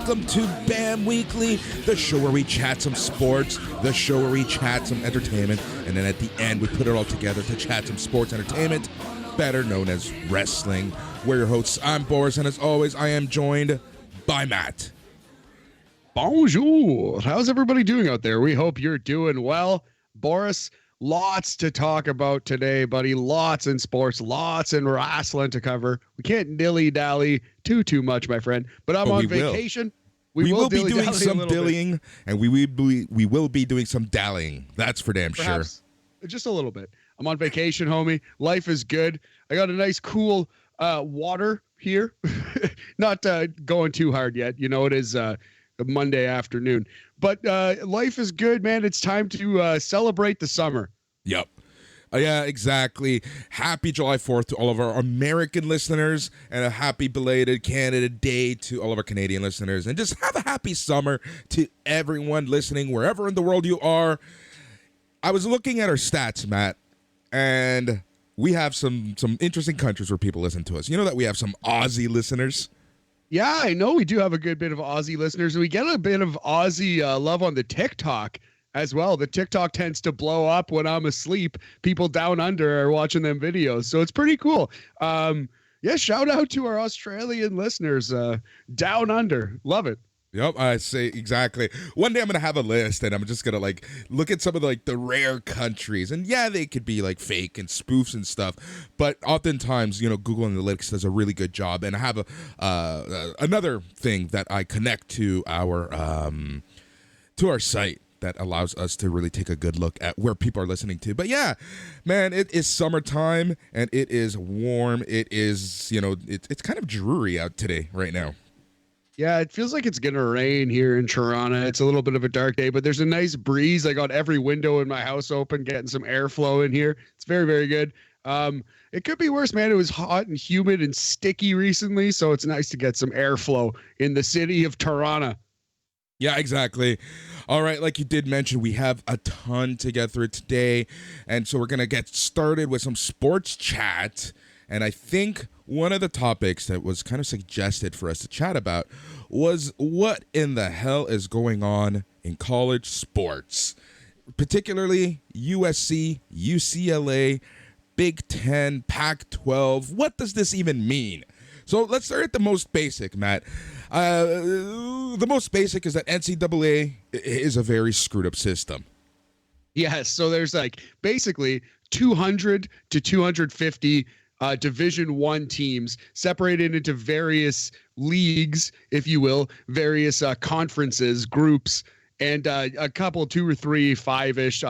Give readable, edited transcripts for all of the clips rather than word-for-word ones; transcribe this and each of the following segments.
welcome to BAM Weekly, the show where we chat some sports, the show where we chat some entertainment, and then at the end we put it all together to chat some sports entertainment, better known as wrestling. We're your hosts. I'm Boris, and as always, I am joined by Matt. Bonjour. How's everybody doing out there? We hope you're doing well. Boris, lots to talk about today, buddy. Lots in sports, lots in wrestling to cover. We can't dilly-dally too much, my friend. But I'm on vacation. We will be doing some dillying, and we will be doing some dallying. That's for damn sure. Just a little bit. I'm on vacation, homie. Life is good. I got a nice, cool water here. Not going too hard yet. You know, it is a Monday afternoon. But life is good, man. It's time to celebrate the summer. Yep. Yeah, exactly. Happy July 4th to all of our American listeners, and a happy belated Canada Day to all of our Canadian listeners. And just have a happy summer to everyone listening wherever in the world you are. I was looking at our stats, Matt, and we have some interesting countries where people listen to us. You know that we have some Aussie listeners? Yeah, I know we do have a good bit of Aussie listeners. We get a bit of Aussie love on the TikTok as well. The TikTok tends to blow up when I'm asleep. People down under are watching them videos. So it's pretty cool. Yeah, shout out to our Australian listeners down under. Love it. Yep, I say exactly. One day I'm gonna have a list, and I'm just gonna look at some of the rare countries, and yeah, they could be fake and spoofs and stuff, but oftentimes Google Analytics does a really good job. And I have another thing that I connect to our site that allows us to really take a good look at where people are listening to. But yeah, man, it is summertime and it is warm. It is it's kind of dreary out today right now. Yeah, it feels like it's going to rain here in Toronto. It's a little bit of a dark day, but there's a nice breeze. I got every window in my house open, getting some airflow in here. It's very, very good. It could be worse, man. It was hot and humid and sticky recently, so it's nice to get some airflow in the city of Toronto. Yeah, exactly. All right, like you did mention, we have a ton to get through today, and so we're going to get started with some sports chat. And I think one of the topics that was kind of suggested for us to chat about was what in the hell is going on in college sports, particularly USC, UCLA, Big Ten, Pac-12. What does this even mean? So let's start at the most basic, Matt. The most basic is that NCAA is a very screwed up system. Yes, so there's basically 200 to 250 Division I teams separated into various leagues, if you will, various conferences, groups, and a couple, 2 or 3, 5-ish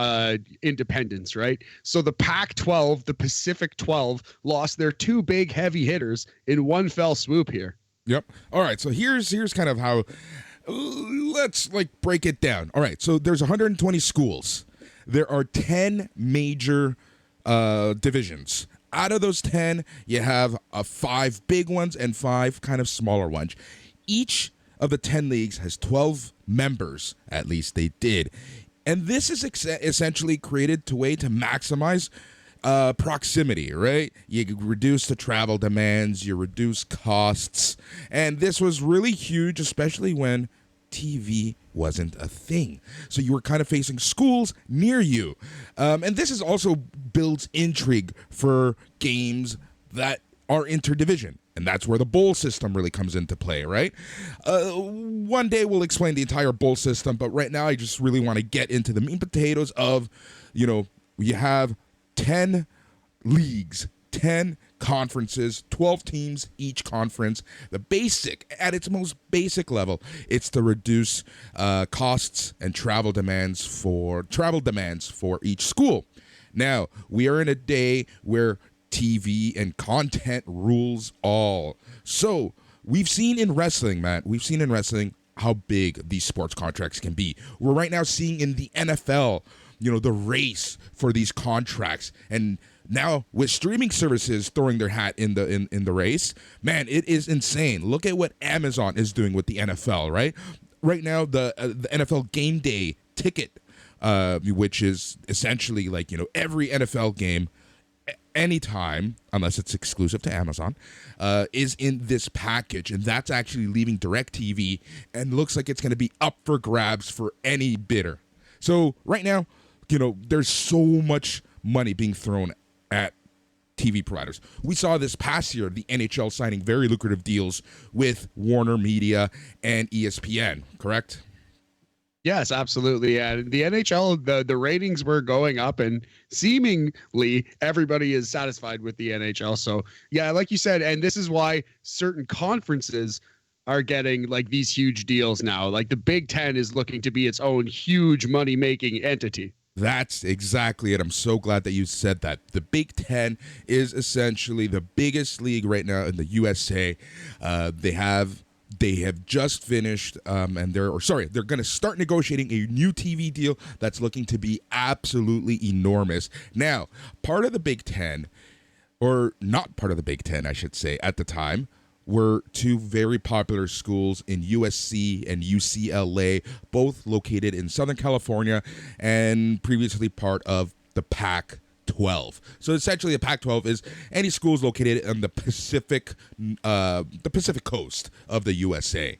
independents, right? So the Pac-12, the Pacific 12, lost their 2 big heavy hitters in one fell swoop here. Yep. All right, so here's kind of how, let's break it down. All right, so there's 120 schools. There are 10 major divisions. Out of those 10, you have 5 big ones and 5 kind of smaller ones. Each of the 10 leagues has 12 members, at least they did. And this is essentially created to maximize proximity, right? You reduce the travel demands, you reduce costs. And this was really huge, especially when TV wasn't a thing. So you were kind of facing schools near you. And this is also builds intrigue for games that are interdivision. And that's where the bowl system really comes into play, right? One day we'll explain the entire bowl system, but right now I just really want to get into the meat and potatoes of, you have 10 leagues, 10 conferences, 12 teams each conference. The basic, at its most basic level, it's to reduce costs and travel demands for each school. Now, we are in a day where TV and content rules all. So we've seen in wrestling, Matt, how big these sports contracts can be. We're right now seeing in the NFL, the race for these contracts. And now with streaming services throwing their hat in the race, man, it is insane. Look at what Amazon is doing with the NFL, right? Right now, the NFL Game Day ticket, which is essentially every NFL game anytime, unless it's exclusive to Amazon, is in this package, and that's actually leaving DirecTV, and looks like it's going to be up for grabs for any bidder. So right now, there's so much money being thrown at TV providers. We saw this past year the NHL signing very lucrative deals with Warner Media and ESPN, correct? Yes, absolutely. Yeah, the NHL, the ratings were going up, and seemingly everybody is satisfied with the NHL. So yeah, like you said, and this is why certain conferences are getting like these huge deals now. Like the Big Ten is looking to be its own huge money-making entity. That's exactly it. I'm so glad that you said that. The Big Ten is essentially the biggest league right now in the USA. They have just finished, and they're going to start negotiating a new TV deal that's looking to be absolutely enormous. Now, part of the Big Ten, or not part of the Big Ten, I should say, at the time, were two very popular schools in USC and UCLA, both located in Southern California and previously part of the Pac-12. So essentially, the Pac-12 is any schools located on the Pacific coast of the USA.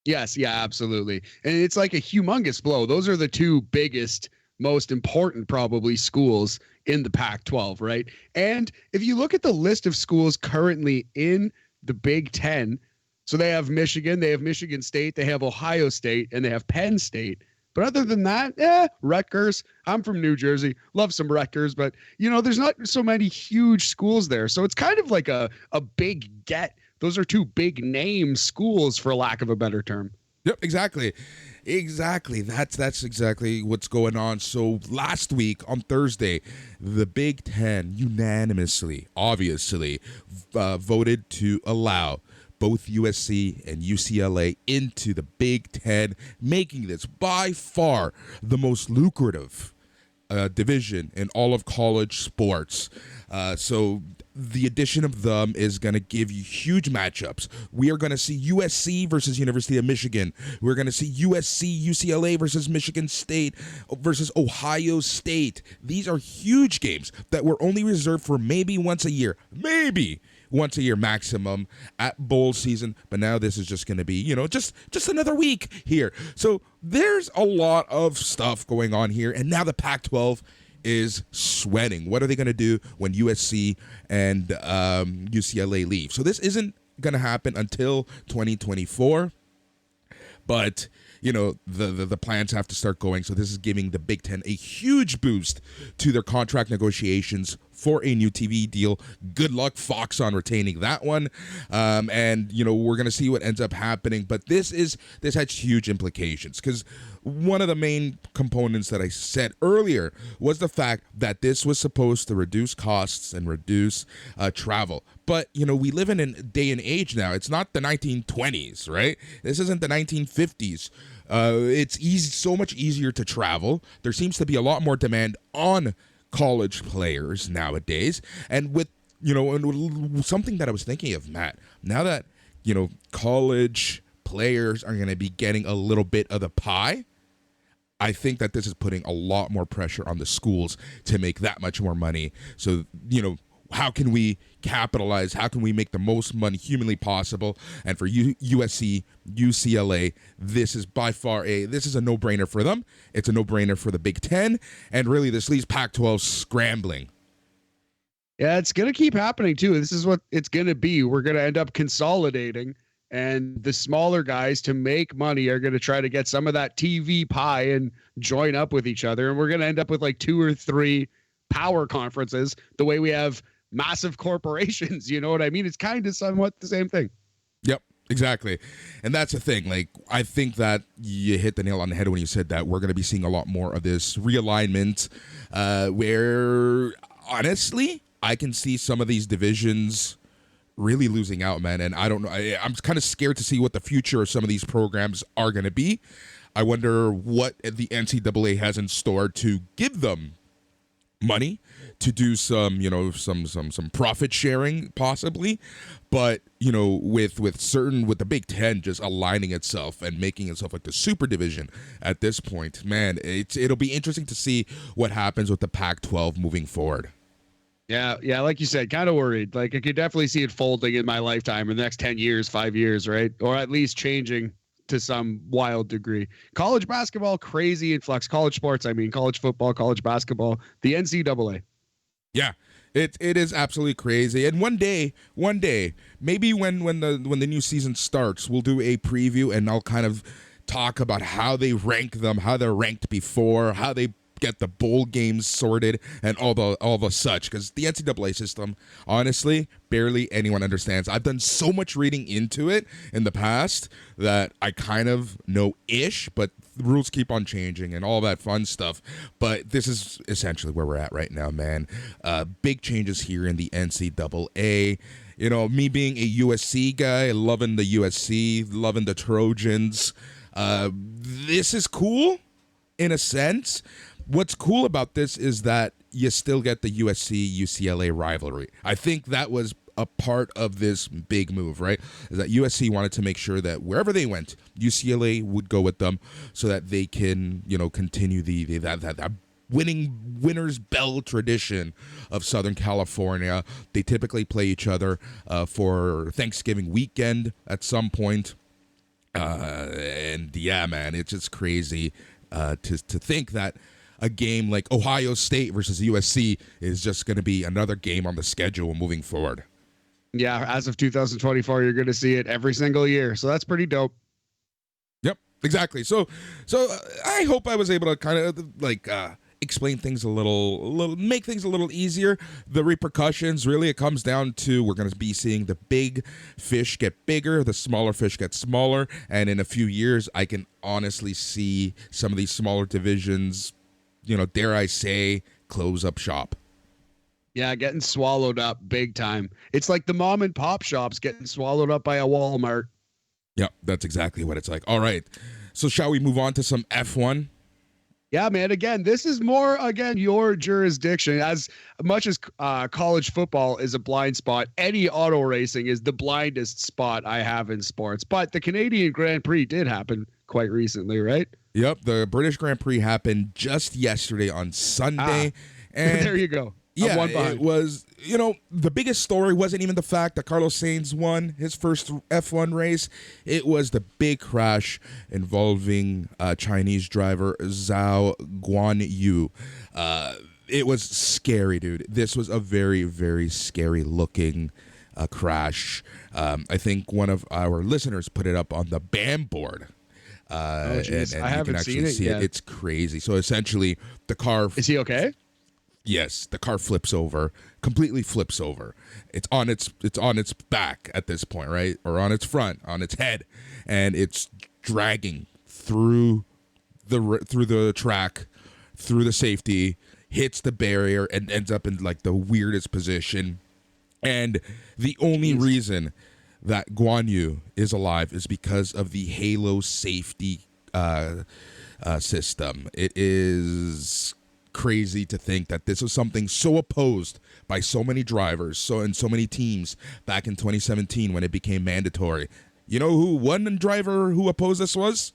Yes, yeah, absolutely. And it's like a humongous blow. Those are the two biggest, most important probably schools in the Pac-12, right? And if you look at the list of schools currently in the Big Ten, so they have Michigan, they have Michigan State, they have Ohio State, and they have Penn State. But other than that, Rutgers. I'm from New Jersey, love some Rutgers, but there's not so many huge schools there. So it's kind of like a big get. Those are two big name schools, for lack of a better term. Yep, exactly. That's exactly what's going on. So last week on Thursday, the Big Ten unanimously, obviously, voted to allow both USC and UCLA into the Big Ten, making this by far the most lucrative division in all of college sports. So the addition of them is going to give you huge matchups. We are going to see USC versus University of Michigan. We're going to see USC, UCLA versus Michigan State versus Ohio State. These are huge games that were only reserved for maybe once a year maximum at bowl season. But now this is just going to be, just another week here. So there's a lot of stuff going on here. And now the Pac-12 is sweating. What are they going to do when USC and UCLA leave? So this isn't going to happen until 2024. But the plans have to start going. So this is giving the Big Ten a huge boost to their contract negotiations for a new TV deal. Good luck, Fox, on retaining that one. And we're gonna see what ends up happening. But this has huge implications, because one of the main components that I said earlier was the fact that this was supposed to reduce costs and reduce travel. But, we live in a day and age now. It's not the 1920s, right? This isn't the 1950s. It's so much easier to travel. There seems to be a lot more demand on college players nowadays. And with, something that I was thinking of, Matt, now that, college players are going to be getting a little bit of the pie, I think that this is putting a lot more pressure on the schools to make that much more money. So, how can we capitalize? How can we make the most money humanly possible? And for USC, UCLA, this is by far this is a no-brainer for them. It's a no-brainer for the Big Ten. And really, this leaves Pac-12 scrambling. Yeah, it's going to keep happening, too. This is what it's going to be. We're going to end up consolidating. And the smaller guys, to make money, are going to try to get some of that TV pie and join up with each other. And we're going to end up with like 2 or 3 power conferences, the way we have massive corporations. You know what I mean? It's kind of somewhat the same thing. Yep, exactly. And that's the thing. Like, I think that you hit the nail on the head when you said that we're going to be seeing a lot more of this realignment, where honestly, I can see some of these divisions really losing out, man. And I don't know. I'm kind of scared to see what the future of some of these programs are going to be. I wonder what the NCAA has in store to give them money to do some, some profit sharing possibly. But, with the Big Ten just aligning itself and making itself like the super division at this point, man, it'll be interesting to see what happens with the Pac-12 moving forward. Yeah, like you said, kind of worried. Like I could definitely see it folding in my lifetime in the next 10 years, 5 years, right? Or at least changing to some wild degree. College basketball, crazy influx. College sports, I mean, college football, college basketball, the NCAA. Yeah, it is absolutely crazy. And one day, maybe when the new season starts, we'll do a preview and I'll kind of talk about how they rank them, how they're ranked before, how they get the bowl games sorted, and all the such. Because the NCAA system, honestly, barely anyone understands. I've done so much reading into it in the past that I kind of know ish, but the rules keep on changing and all that fun stuff. But this is essentially where we're at right now, man. Big changes here in the NCAA. You know, me being a USC guy, loving the USC, loving the Trojans. This is cool in a sense. What's cool about this is that you still get the USC-UCLA rivalry. I think that was a part of this big move, right? Is that USC wanted to make sure that wherever they went, UCLA would go with them so that they can, you know, continue that winner's bell tradition of Southern California. They typically play each other for Thanksgiving weekend at some point. And yeah, man, it's just crazy to think that a game like Ohio State versus USC is just going to be another game on the schedule moving forward. Yeah, as of 2024, you're going to see it every single year. So that's pretty dope. Yep, exactly. So I hope I was able to kind of like explain things a little, make things a little easier. The repercussions, really, it comes down to we're going to be seeing the big fish get bigger, the smaller fish get smaller, and in a few years, I can honestly see some of these smaller divisions, you know, dare I say, close up shop. Yeah, getting swallowed up big time. It's like the mom and pop shops getting swallowed up by a Walmart. Yep, that's exactly what it's like. All right, so shall we move on to some F1? Yeah, man. Again, this is more, again, your jurisdiction. As much as college football is a blind spot, any auto racing is the blindest spot I have in sports. But the Canadian Grand Prix did happen quite recently, right? Yep, the British Grand Prix happened just yesterday on Sunday. And there you go. Yeah, it was, you know, the biggest story wasn't even the fact that Carlos Sainz won his first F1 race. It was the big crash involving Chinese driver Zhao Guanyu. It was scary, dude. This was a very, very scary looking crash. I think one of our listeners put it up on the BAM board. And I haven't seen it yet. It's crazy. So essentially, the car... Is he okay? Yes, the car flips over, completely flips over. It's on its back at this point, right? Or on its front, on its head, and it's dragging through the track, through the safety, hits the barrier, and ends up in like the weirdest position. And the only reason that Guan Yu is alive is because of the Halo safety system. It is crazy to think that this was something so opposed by so many drivers, and so many teams back in 2017 when it became mandatory. You know who one driver who opposed this was?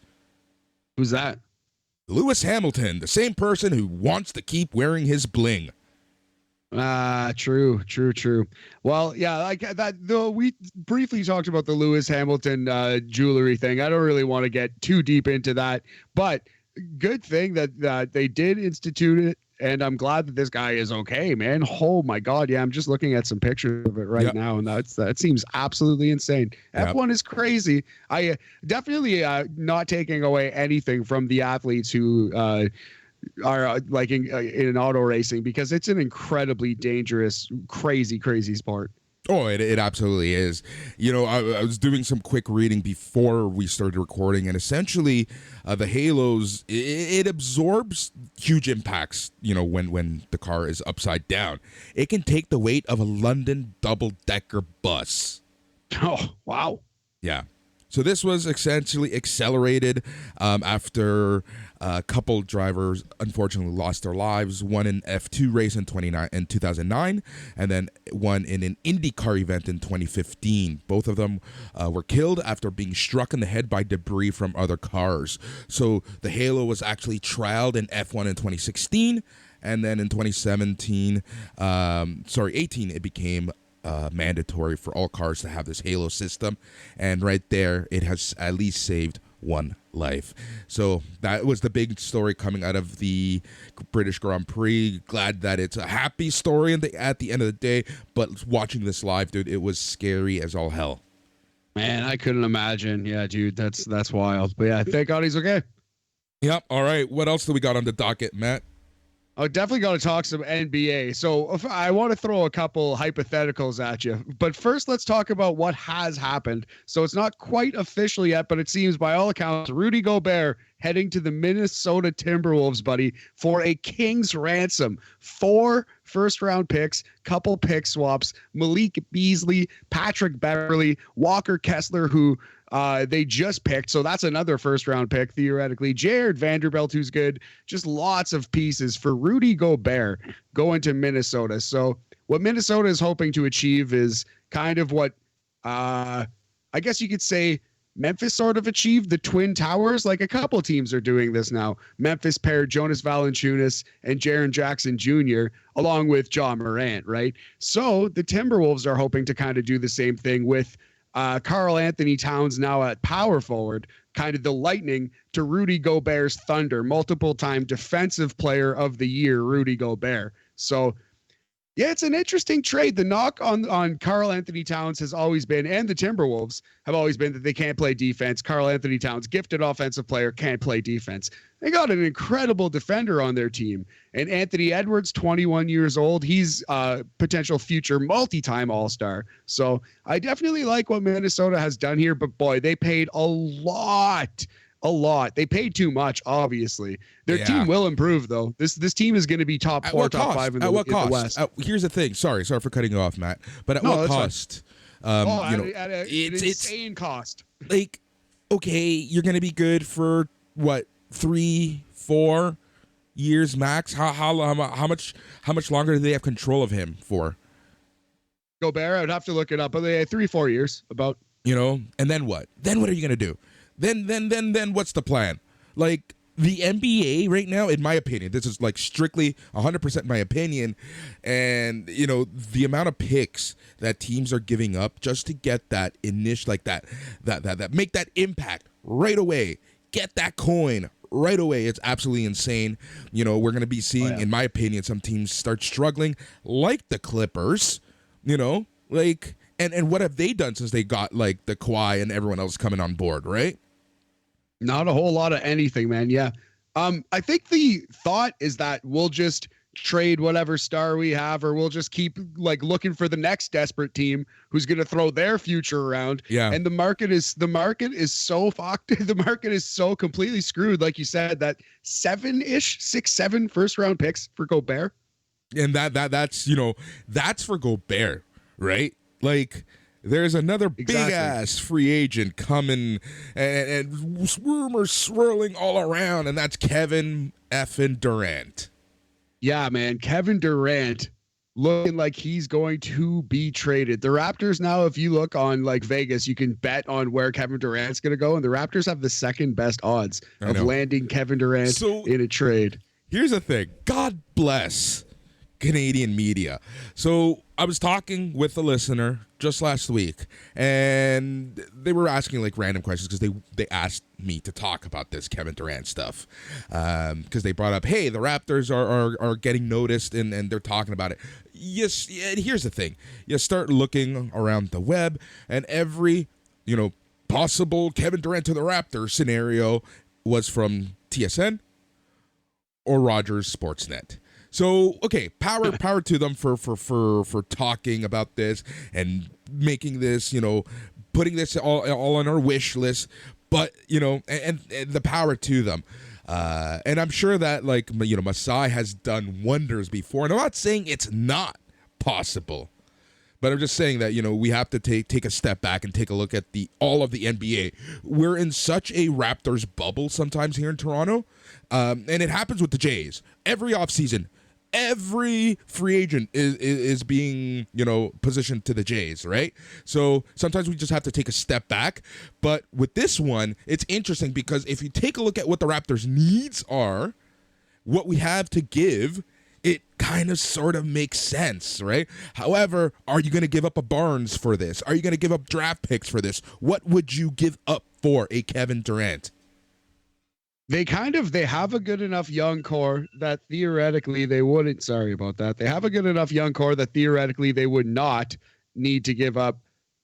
Who's that? Lewis Hamilton, the same person who wants to keep wearing his bling. True. Well, yeah, like that, though we briefly talked about the Lewis Hamilton jewelry thing. I don't really want to get too deep into that, but good thing that they did institute it, and I'm glad that this guy is okay, man. Oh my God, yeah, I'm just looking at some pictures of it right now, and that seems absolutely insane. F1 is crazy. I definitely not taking away anything from the athletes who are like in auto racing, because it's an incredibly dangerous, crazy sport. Oh, it absolutely is. You know, I was doing some quick reading before we started recording, and essentially the Halos, it absorbs huge impacts, you know, when the car is upside down. It can take the weight of a London double-decker bus. Oh, wow. Yeah. So this was essentially accelerated after a couple drivers unfortunately lost their lives. One in F2 race in 2009, and then one in an IndyCar event in 2015. Both of them were killed after being struck in the head by debris from other cars. So the Halo was actually trialed in F1 in 2016, and then in 2017, 18, it became mandatory for all cars to have this halo system, and right there it has at least saved one life. So that was the big story coming out of the British Grand Prix. Glad that it's a happy story at the end of the day, but watching this live, dude, it was scary as all hell. Man, I couldn't imagine. Yeah, dude, that's wild. But yeah, thank God he's okay. Yep. All right, what else do we got on the docket, Matt? I definitely got to talk some NBA. So I want to throw a couple hypotheticals at you. But first, let's talk about what has happened. So it's not quite official yet, but it seems by all accounts, Rudy Gobert heading to the Minnesota Timberwolves, buddy, for a king's ransom. 4 first-round picks, couple pick swaps, Malik Beasley, Patrick Beverly, Walker Kessler, who they just picked. So that's another first-round pick, theoretically. Jared Vanderbilt, who's good. Just lots of pieces for Rudy Gobert going to Minnesota. So what Minnesota is hoping to achieve is kind of what I guess you could say Memphis sort of achieved, the Twin Towers. Like a couple teams are doing this now. Memphis paired Jonas Valanciunas and Jaren Jackson Jr. along with Ja Morant, right? So the Timberwolves are hoping to kind of do the same thing with Karl Anthony Towns now at power forward, kind of the Lightning to Rudy Gobert's Thunder, multiple-time defensive player of the year, Rudy Gobert. So yeah, it's an interesting trade. The knock on Karl Anthony Towns has always been, and the Timberwolves have always been, that they can't play defense. Karl Anthony Towns, gifted offensive player, can't play defense. They got an incredible defender on their team. And Anthony Edwards, 21 years old, he's a potential future multi-time All-Star. So I definitely like what Minnesota has done here, but boy, they paid a lot. They paid too much, obviously. Their team will improve, though. This team is going to be top 4, top 5 in the West. Here's the thing. Sorry for cutting you off, Matt. But at what cost? At an insane cost. Like, okay, you're going to be good for what, 3-4 years max? How much longer do they have control of him for? Gobert, I'd have to look it up, but they had 3-4 years about. And then what? Then what are you going to do? Then what's the plan? Like, the NBA right now, in my opinion, this is like strictly 100% my opinion, and the amount of picks that teams are giving up just to get that initial, like that make that impact right away, get that coin right away. It's absolutely insane. We're gonna be seeing, in my opinion, some teams start struggling, like the Clippers. Like, and what have they done since they got like the Kawhi and everyone else coming on board, right? Not a whole lot of anything, man. Yeah. I think the thought is that we'll just trade whatever star we have, or we'll just keep like looking for the next desperate team who's going to throw their future around. Yeah. And the market is so fucked. The market is so completely screwed. Like you said, that 6-7 first round picks for Gobert. And that's for Gobert, right? Like, there's another big-ass free agent coming, and rumors swirling all around, and that's Kevin effing Durant. Yeah, man. Kevin Durant looking like he's going to be traded. The Raptors now, if you look on like Vegas, you can bet on where Kevin Durant's going to go, and the Raptors have the second best odds of landing Kevin Durant in a trade. Here's the thing. God bless Canadian media. So I was talking with a listener just last week, and they were asking like random questions because they asked me to talk about this Kevin Durant stuff, because they brought up, hey, the Raptors are getting noticed, and they're talking about it. Yes, and here's the thing. You start looking around the web, and every possible Kevin Durant to the Raptors scenario was from TSN or Rogers Sportsnet. So, okay, power to them for talking about this and making this, putting this all on our wish list, but, and the power to them. And I'm sure that, like, Masai has done wonders before, and I'm not saying it's not possible, but I'm just saying that, we have to take a step back and take a look at all of the NBA. We're in such a Raptors bubble sometimes here in Toronto, and it happens with the Jays. Every offseason, every free agent is being, positioned to the Jays, right? So sometimes we just have to take a step back. But with this one, it's interesting because if you take a look at what the Raptors' needs are, what we have to give, it kind of sort of makes sense, right? However, are you going to give up a Barnes for this? Are you going to give up draft picks for this? What would you give up for a Kevin Durant? They have a good enough young core that theoretically they wouldn't. Sorry about that. They have a good enough young core that theoretically they would not need to give up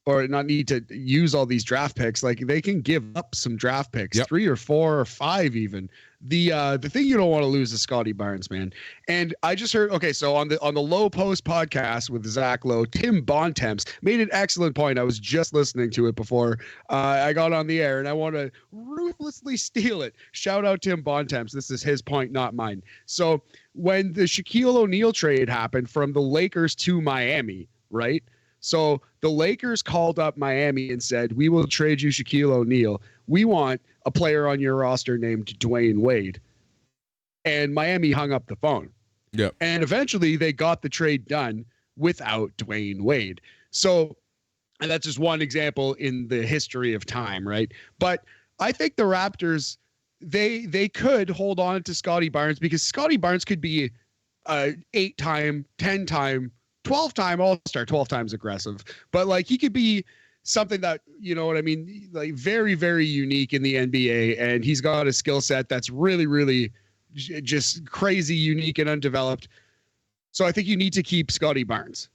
or not need to use all these draft picks. Like they can give up some draft picks, 3 or 4 or 5 even. The thing you don't want to lose is Scotty Barnes, man. And I just heard, okay, so on the Low Post podcast with Zach Lowe, Tim Bontemps made an excellent point. I was just listening to it before I got on the air, and I want to ruthlessly steal it. Shout out Tim Bontemps. This is his point, not mine. So when the Shaquille O'Neal trade happened from the Lakers to Miami, right? So the Lakers called up Miami and said, we will trade you Shaquille O'Neal. We want a player on your roster named Dwayne Wade. And Miami hung up the phone. Yeah. And eventually they got the trade done without Dwayne Wade. So, and that's just one example in the history of time, right? But I think the Raptors, they could hold on to Scotty Barnes because Scotty Barnes could be a 8-time, 10-time, 12-time All-Star. 12 times aggressive, but like he could be something that, you know what I mean, like very, very unique in the NBA, and he's got a skill set that's really, really just crazy unique and undeveloped. So I think you need to keep Scotty Barnes.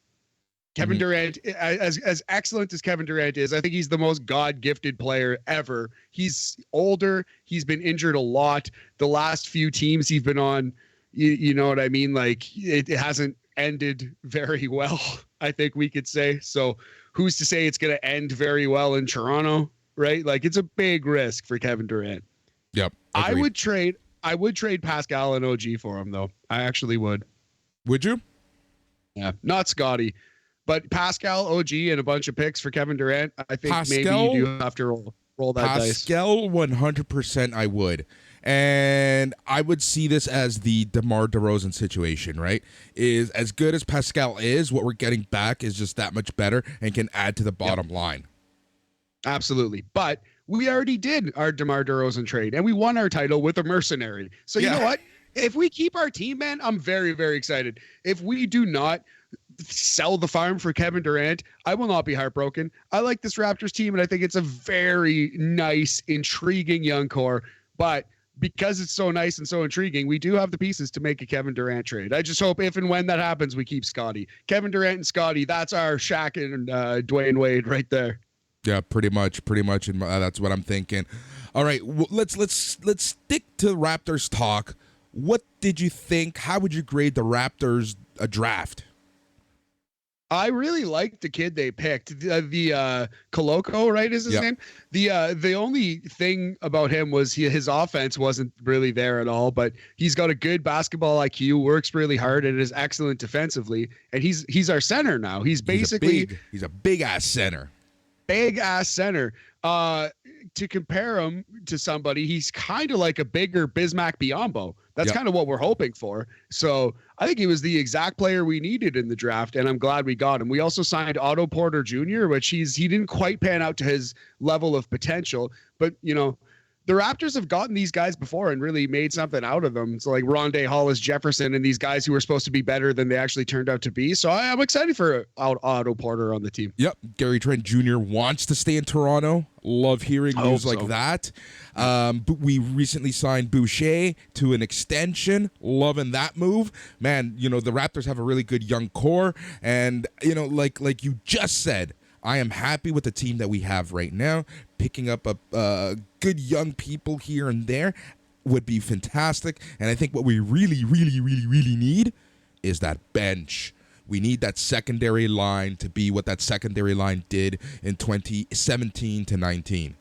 Kevin Durant, as excellent as Kevin Durant is, I think he's the most God-gifted player ever. He's older. He's been injured a lot. The last few teams he's been on, you know what I mean? Like it hasn't ended very well, I think we could say. So who's to say it's going to end very well in Toronto, right? Like it's a big risk for Kevin Durant. Yep. Agreed. I would trade Pascal and OG for him though. I actually would. Would you? Yeah, not Scotty, but Pascal, OG, and a bunch of picks for Kevin Durant. I think maybe you do have to roll that dice. Pascal, 100% I would. And I would see this as the DeMar DeRozan situation, right? Is as good as Pascal is, what we're getting back is just that much better and can add to the bottom line. Absolutely. But we already did our DeMar DeRozan trade, and we won our title with a mercenary. So you know what? If we keep our team, man, I'm very, very excited. If we do not sell the farm for Kevin Durant, I will not be heartbroken. I like this Raptors team, and I think it's a very nice, intriguing young core. But because it's so nice and so intriguing, we do have the pieces to make a Kevin Durant trade. I just hope if and when that happens, we keep Scotty. Kevin Durant and Scotty, that's our Shaq and Dwayne Wade right there. Yeah, pretty much. And that's what I'm thinking. All right, let's stick to Raptors talk. What did you think? How would you grade the Raptors draft? I really liked the kid they picked. The Coloco, right, is his name? The only thing about him was his offense wasn't really there at all, but he's got a good basketball IQ, works really hard, and is excellent defensively. And he's our center now. He's a big ass center. Big ass center. To compare him to somebody, he's kind of like a bigger Bismack Biyombo. That's kind of what we're hoping for. So I think he was the exact player we needed in the draft, and I'm glad we got him. We also signed Otto Porter Jr., which he didn't quite pan out to his level of potential, but you know, the Raptors have gotten these guys before and really made something out of them. So like Rondé Hollis Jefferson and these guys who were supposed to be better than they actually turned out to be. So I'm excited for Otto Porter on the team. Yep. Gary Trent Jr. wants to stay in Toronto. Love hearing news like that. But we recently signed Boucher to an extension. Loving that move. Man, you know, the Raptors have a really good young core. And, you know, like you just said, I am happy with the team that we have right now. Picking up a good young people here and there would be fantastic. And I think what we really, really, really, really need is that bench. We need that secondary line to be what that secondary line did in 2017 to 19.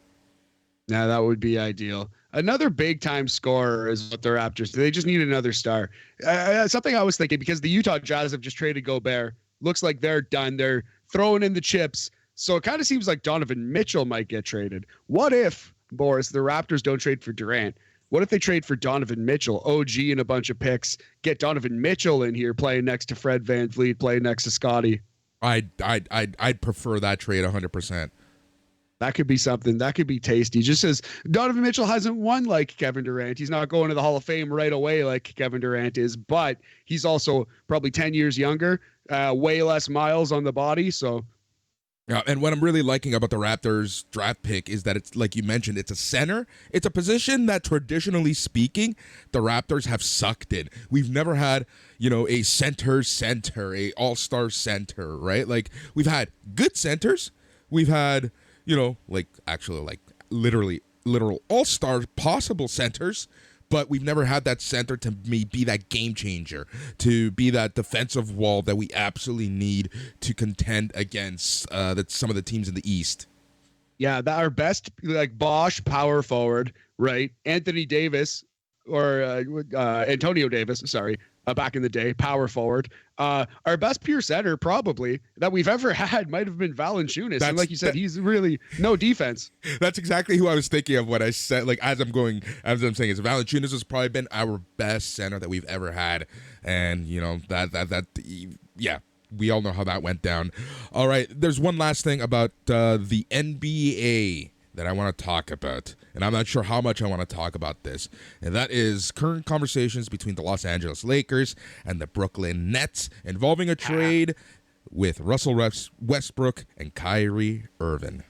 Now that would be ideal. Another big time scorer is what the Raptors do. They just need another star. Something I was thinking, because the Utah Jazz have just traded Gobert. Looks like they're done. They're throwing in the chips. So it kind of seems like Donovan Mitchell might get traded. What if, Boris, the Raptors don't trade for Durant? What if they trade for Donovan Mitchell, OG, and a bunch of picks, get Donovan Mitchell in here playing next to Fred VanVleet, playing next to Scotty? I'd prefer that trade 100%. That could be something. That could be tasty. Just as Donovan Mitchell hasn't won like Kevin Durant. He's not going to the Hall of Fame right away like Kevin Durant is, but he's also probably 10 years younger, way less miles on the body. So, yeah, and what I'm really liking about the Raptors draft pick is that it's, like you mentioned, it's a center. It's a position that, traditionally speaking, the Raptors have sucked in. We've never had, a center, a all-star center, right? Like, we've had good centers. We've had, literal all-star possible centers, but we've never had that center to be that game changer, to be that defensive wall that we absolutely need to contend against some of the teams in the East. Yeah, our best Bosch power forward, right? Anthony Davis or Antonio Davis, sorry, back in the day, power forward. Our best pure center probably that we've ever had might have been Valanciunas. And like you said, he's really no defense. That's exactly who I was thinking of when I said, as I'm saying, is Valanciunas has probably been our best center that we've ever had. And, yeah, we all know how that went down. All right, there's one last thing about the NBA that I want to talk about, and I'm not sure how much I want to talk about this, and that is current conversations between the Los Angeles Lakers and the Brooklyn Nets involving a trade with Russell Westbrook and Kyrie Irving.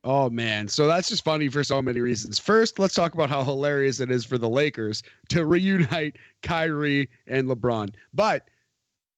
Oh, man. So that's just funny for so many reasons. First, let's talk about how hilarious it is for the Lakers to reunite Kyrie and LeBron. But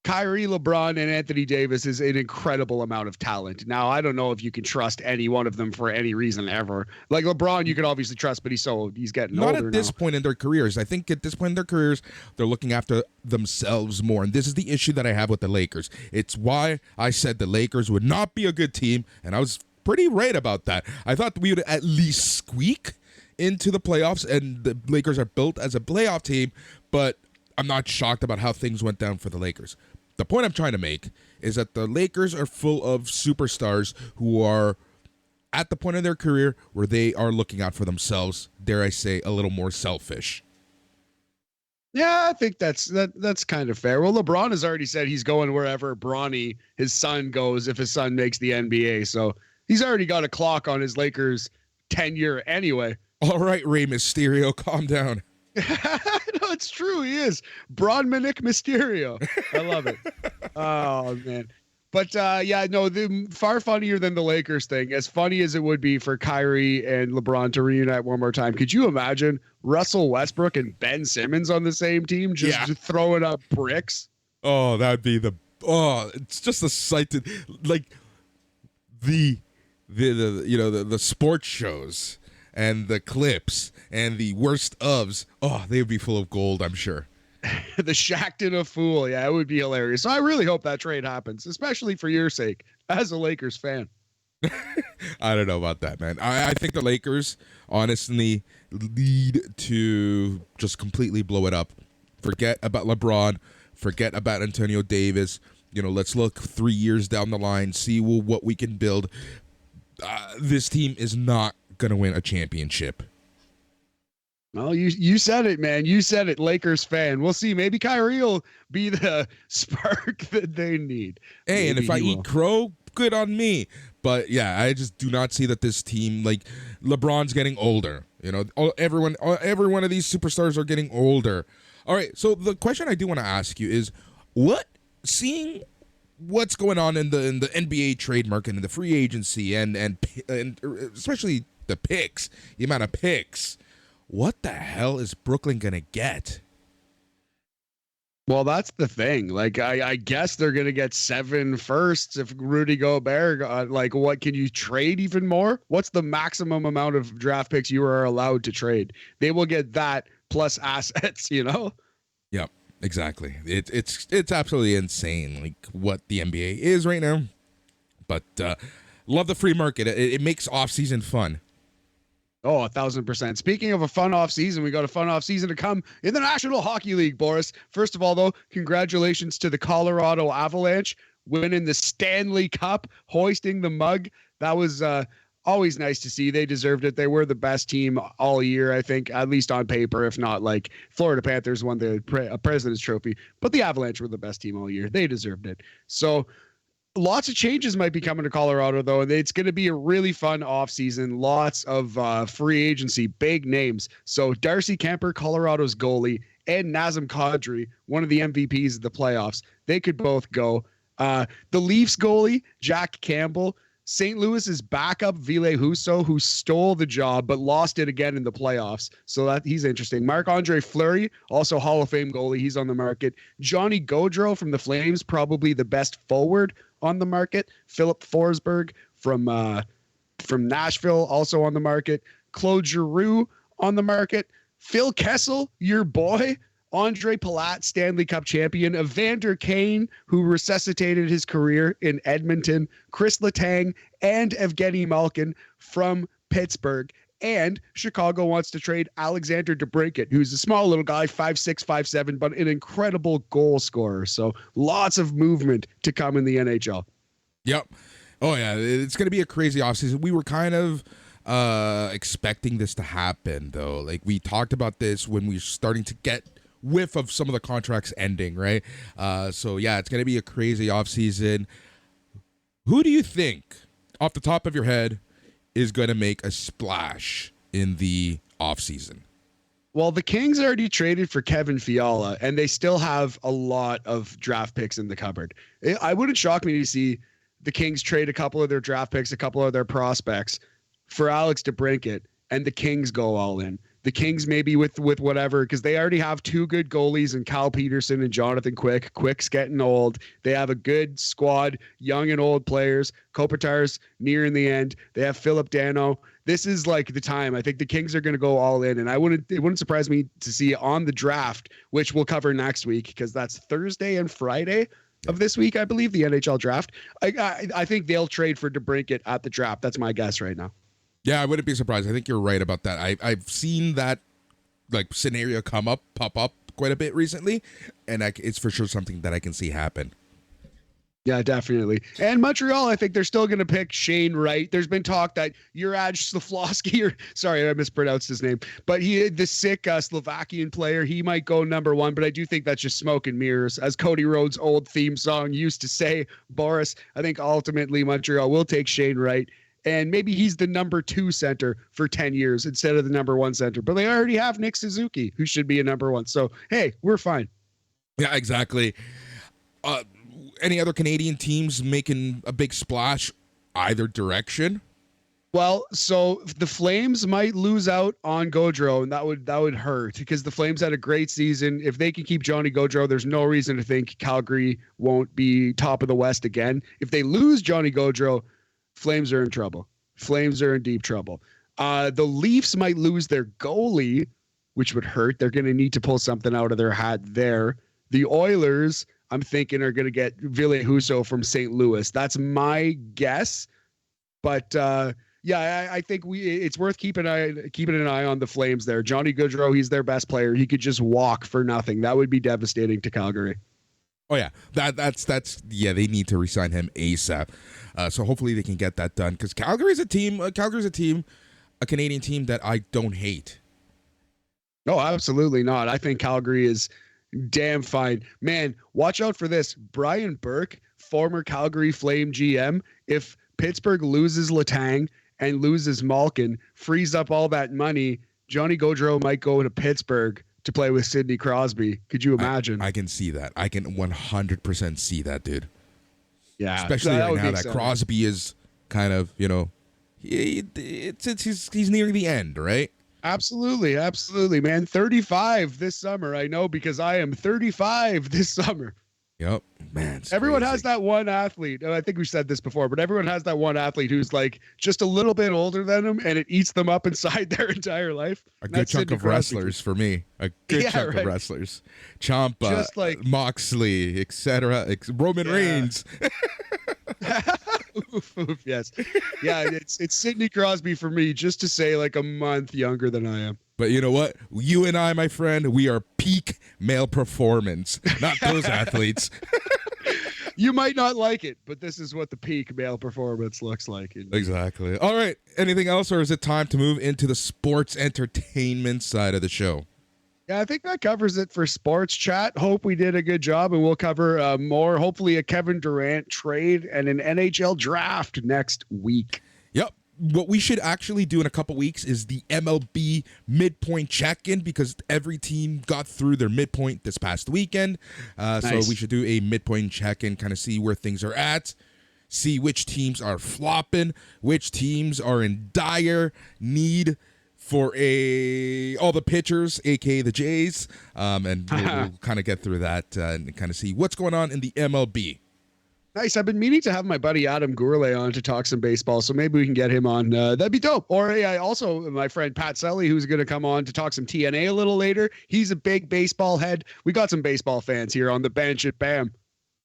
Kyrie, LeBron, and Anthony Davis is an incredible amount of talent. Now, I don't know if you can trust any one of them for any reason ever. Like LeBron, you can obviously trust, but he's getting older now. Not at this point in their careers. I think at this point in their careers, they're looking after themselves more. And this is the issue that I have with the Lakers. It's why I said the Lakers would not be a good team, and I was pretty right about that. I thought we would at least squeak into the playoffs, and the Lakers are built as a playoff team, but I'm not shocked about how things went down for the Lakers. The point I'm trying to make is that the Lakers are full of superstars who are at the point of their career where they are looking out for themselves, dare I say, a little more selfish. Yeah, I think that's kind of fair. Well, LeBron has already said he's going wherever Bronny, his son, goes if his son makes the NBA. So he's already got a clock on his Lakers tenure anyway. All right, Rey Mysterio, calm down. No, it's true. He is Bronmanic Mysterio. I love it. Oh, man. But far funnier than the Lakers thing. As funny as it would be for Kyrie and LeBron to reunite one more time. Could you imagine Russell Westbrook and Ben Simmons on the same team just throwing up bricks? Oh, that would be it's just a sight to, the sports shows and the clips and the worst ofs, they would be full of gold, I'm sure. The Shaqtin' a Fool. Yeah, it would be hilarious. So I really hope that trade happens, especially for your sake as a Lakers fan. I don't know about that, man. I think the Lakers, honestly, lead to just completely blow it up. Forget about LeBron. Forget about Antonio Davis. Let's look 3 years down the line, see what we can build. This team is not going to win a championship. Well, you said it, man. You said it, Lakers fan. We'll see. Maybe Kyrie will be the spark that they need. Hey, and if I eat crow, good on me. But yeah, I just do not see that this team, LeBron's getting older. Every one of these superstars are getting older. All right, so the question I do want to ask you is, seeing what's going on in the NBA trade market and the free agency and especially the picks, the amount of picks, what the hell is Brooklyn gonna get? Well, that's the thing. I guess they're gonna get 7 firsts if Rudy Gobert. What can you trade even more? What's the maximum amount of draft picks you are allowed to trade? They will get that plus assets. Yep, exactly. It's absolutely insane, what the NBA is right now. But love the free market. It makes off season fun. Oh, 1,000%. Speaking of a fun off season, we got a fun off season to come in the National Hockey League, Boris. First of all, though, congratulations to the Colorado Avalanche winning the Stanley Cup, hoisting the mug. That was always nice to see. They deserved it. They were the best team all year, I think, at least on paper, if not Florida Panthers won the President's Trophy. But the Avalanche were the best team all year. They deserved it. So Lots of changes might be coming to Colorado, though, and it's going to be a really fun offseason. Lots of free agency, big names. So Darcy Kemper, Colorado's goalie, and Nazem Kadri, one of the MVPs of the playoffs, they could both go. The Leafs goalie, Jack Campbell, St. Louis's backup, Ville Husso, who stole the job but lost it again in the playoffs. So that he's interesting. Marc-Andre Fleury, also Hall of Fame goalie. He's on the market. Johnny Gaudreau from the Flames, probably the best forward on the market. Philip Forsberg from Nashville, also on the market. Claude Giroux on the market. Phil Kessel, your boy. Andre Palat, Stanley Cup champion. Evander Kane, who resuscitated his career in Edmonton. Chris Letang and Evgeny Malkin from Pittsburgh. And Chicago wants to trade Alexander DeBrincat, who's a small little guy, 5'6", 5'7", but an incredible goal scorer. So lots of movement to come in the NHL. Yep. Oh, yeah. It's going to be a crazy offseason. We were kind of expecting this to happen, though. Like, we talked about this when we were starting to get whiff of some of the contracts ending, right? So, yeah, it's going to be a crazy offseason. Who do you think, off the top of your head, is going to make a splash in the offseason? Well, the Kings already traded for Kevin Fiala, and they still have a lot of draft picks in the cupboard. I wouldn't shock me to see the Kings trade a couple of their draft picks, a couple of their prospects for Alex DeBrincat, and the Kings go all in. The Kings maybe with whatever, because they already have two good goalies in Cal Peterson and Jonathan Quick. Quick's getting old. They have a good squad, young and old players. Kopitar's nearing the end. They have Philip Dano. This is like the time. I think the Kings are going to go all in, and it wouldn't surprise me to see on the draft, which we'll cover next week because that's Thursday and Friday of this week, I believe, the NHL draft. I think they'll trade for DeBrincat at the draft. That's my guess right now. Yeah, I wouldn't be surprised. I think you're right about that. I've seen that like scenario pop up quite a bit recently, and it's for sure something that I can see happen. Yeah, definitely. And Montreal, I think they're still going to pick Shane Wright. There's been talk that Juraj Slafkovsky, or sorry, I mispronounced his name, but the sick Slovakian player, he might go number one, but I do think that's just smoke and mirrors. As Cody Rhodes' old theme song used to say, Boris, I think ultimately Montreal will take Shane Wright. And maybe he's the number 2 center for 10 years instead of the number 1 center. But they already have Nick Suzuki, who should be a number 1. So, hey, we're fine. Yeah, exactly. Any other Canadian teams making a big splash either direction? Well, so the Flames might lose out on Gaudreau, and that would hurt because the Flames had a great season. If they can keep Johnny Gaudreau, there's no reason to think Calgary won't be top of the West again. If they lose Johnny Gaudreau, Flames are in trouble. Flames are in deep trouble. The Leafs might lose their goalie, which would hurt. They're going to need to pull something out of their hat there. The Oilers, I'm thinking, are going to get Ville Husso from St. Louis. That's my guess. But yeah, I think it's worth keeping an eye on the Flames there. Johnny Gaudreau, he's their best player. He could just walk for nothing. That would be devastating to Calgary. Oh yeah, that's yeah. They need to re-sign him ASAP. So hopefully they can get that done because Calgary's a team, a Canadian team that I don't hate. No, absolutely not. I think Calgary is damn fine. Man, watch out for this. Brian Burke, former Calgary Flame GM. If Pittsburgh loses Letang and loses Malkin, frees up all that money, Johnny Gaudreau might go to Pittsburgh to play with Sidney Crosby. Could you imagine? I can see that. I can 100% see that, dude. Yeah, especially right now that Crosby is kind of, he's nearing the end, right? Absolutely, man. 35 this summer. I know because I am 35 this summer. Yep, man. Everyone crazy. has that one athlete. I think we said this before, but everyone has that one athlete who's like just a little bit older than them, and it eats them up inside their entire life. A good chunk of wrestlers for me. A good chunk of wrestlers. Ciampa, just like Moxley, etc. Roman Reigns. Oof, yes. Yeah, it's Sidney Crosby for me, just to say like a month younger than I am. But you know what? You and I, my friend, we are peak male performance, not those athletes. You might not like it, but this is what the peak male performance looks like. Exactly. All right. Anything else, or is it time to move into the sports entertainment side of the show? Yeah, I think that covers it for sports chat. Hope we did a good job, and we'll cover more, hopefully a Kevin Durant trade and an NHL draft next week. Yep. What we should actually do in a couple weeks is the MLB midpoint check-in, because every team got through their midpoint this past weekend. Nice. So we should do a midpoint check-in, kind of see where things are at, see which teams are flopping, which teams are in dire need for all the pitchers, aka the Jays, and we'll kind of get through that and kind of see what's going on in the MLB. Nice. I've been meaning to have my buddy Adam Gourlay on to talk some baseball, so maybe we can get him on. That'd be dope. Or also my friend Pat Selly, who's going to come on to talk some TNA a little later. He's a big baseball head. We got some baseball fans here on the bench at BAM.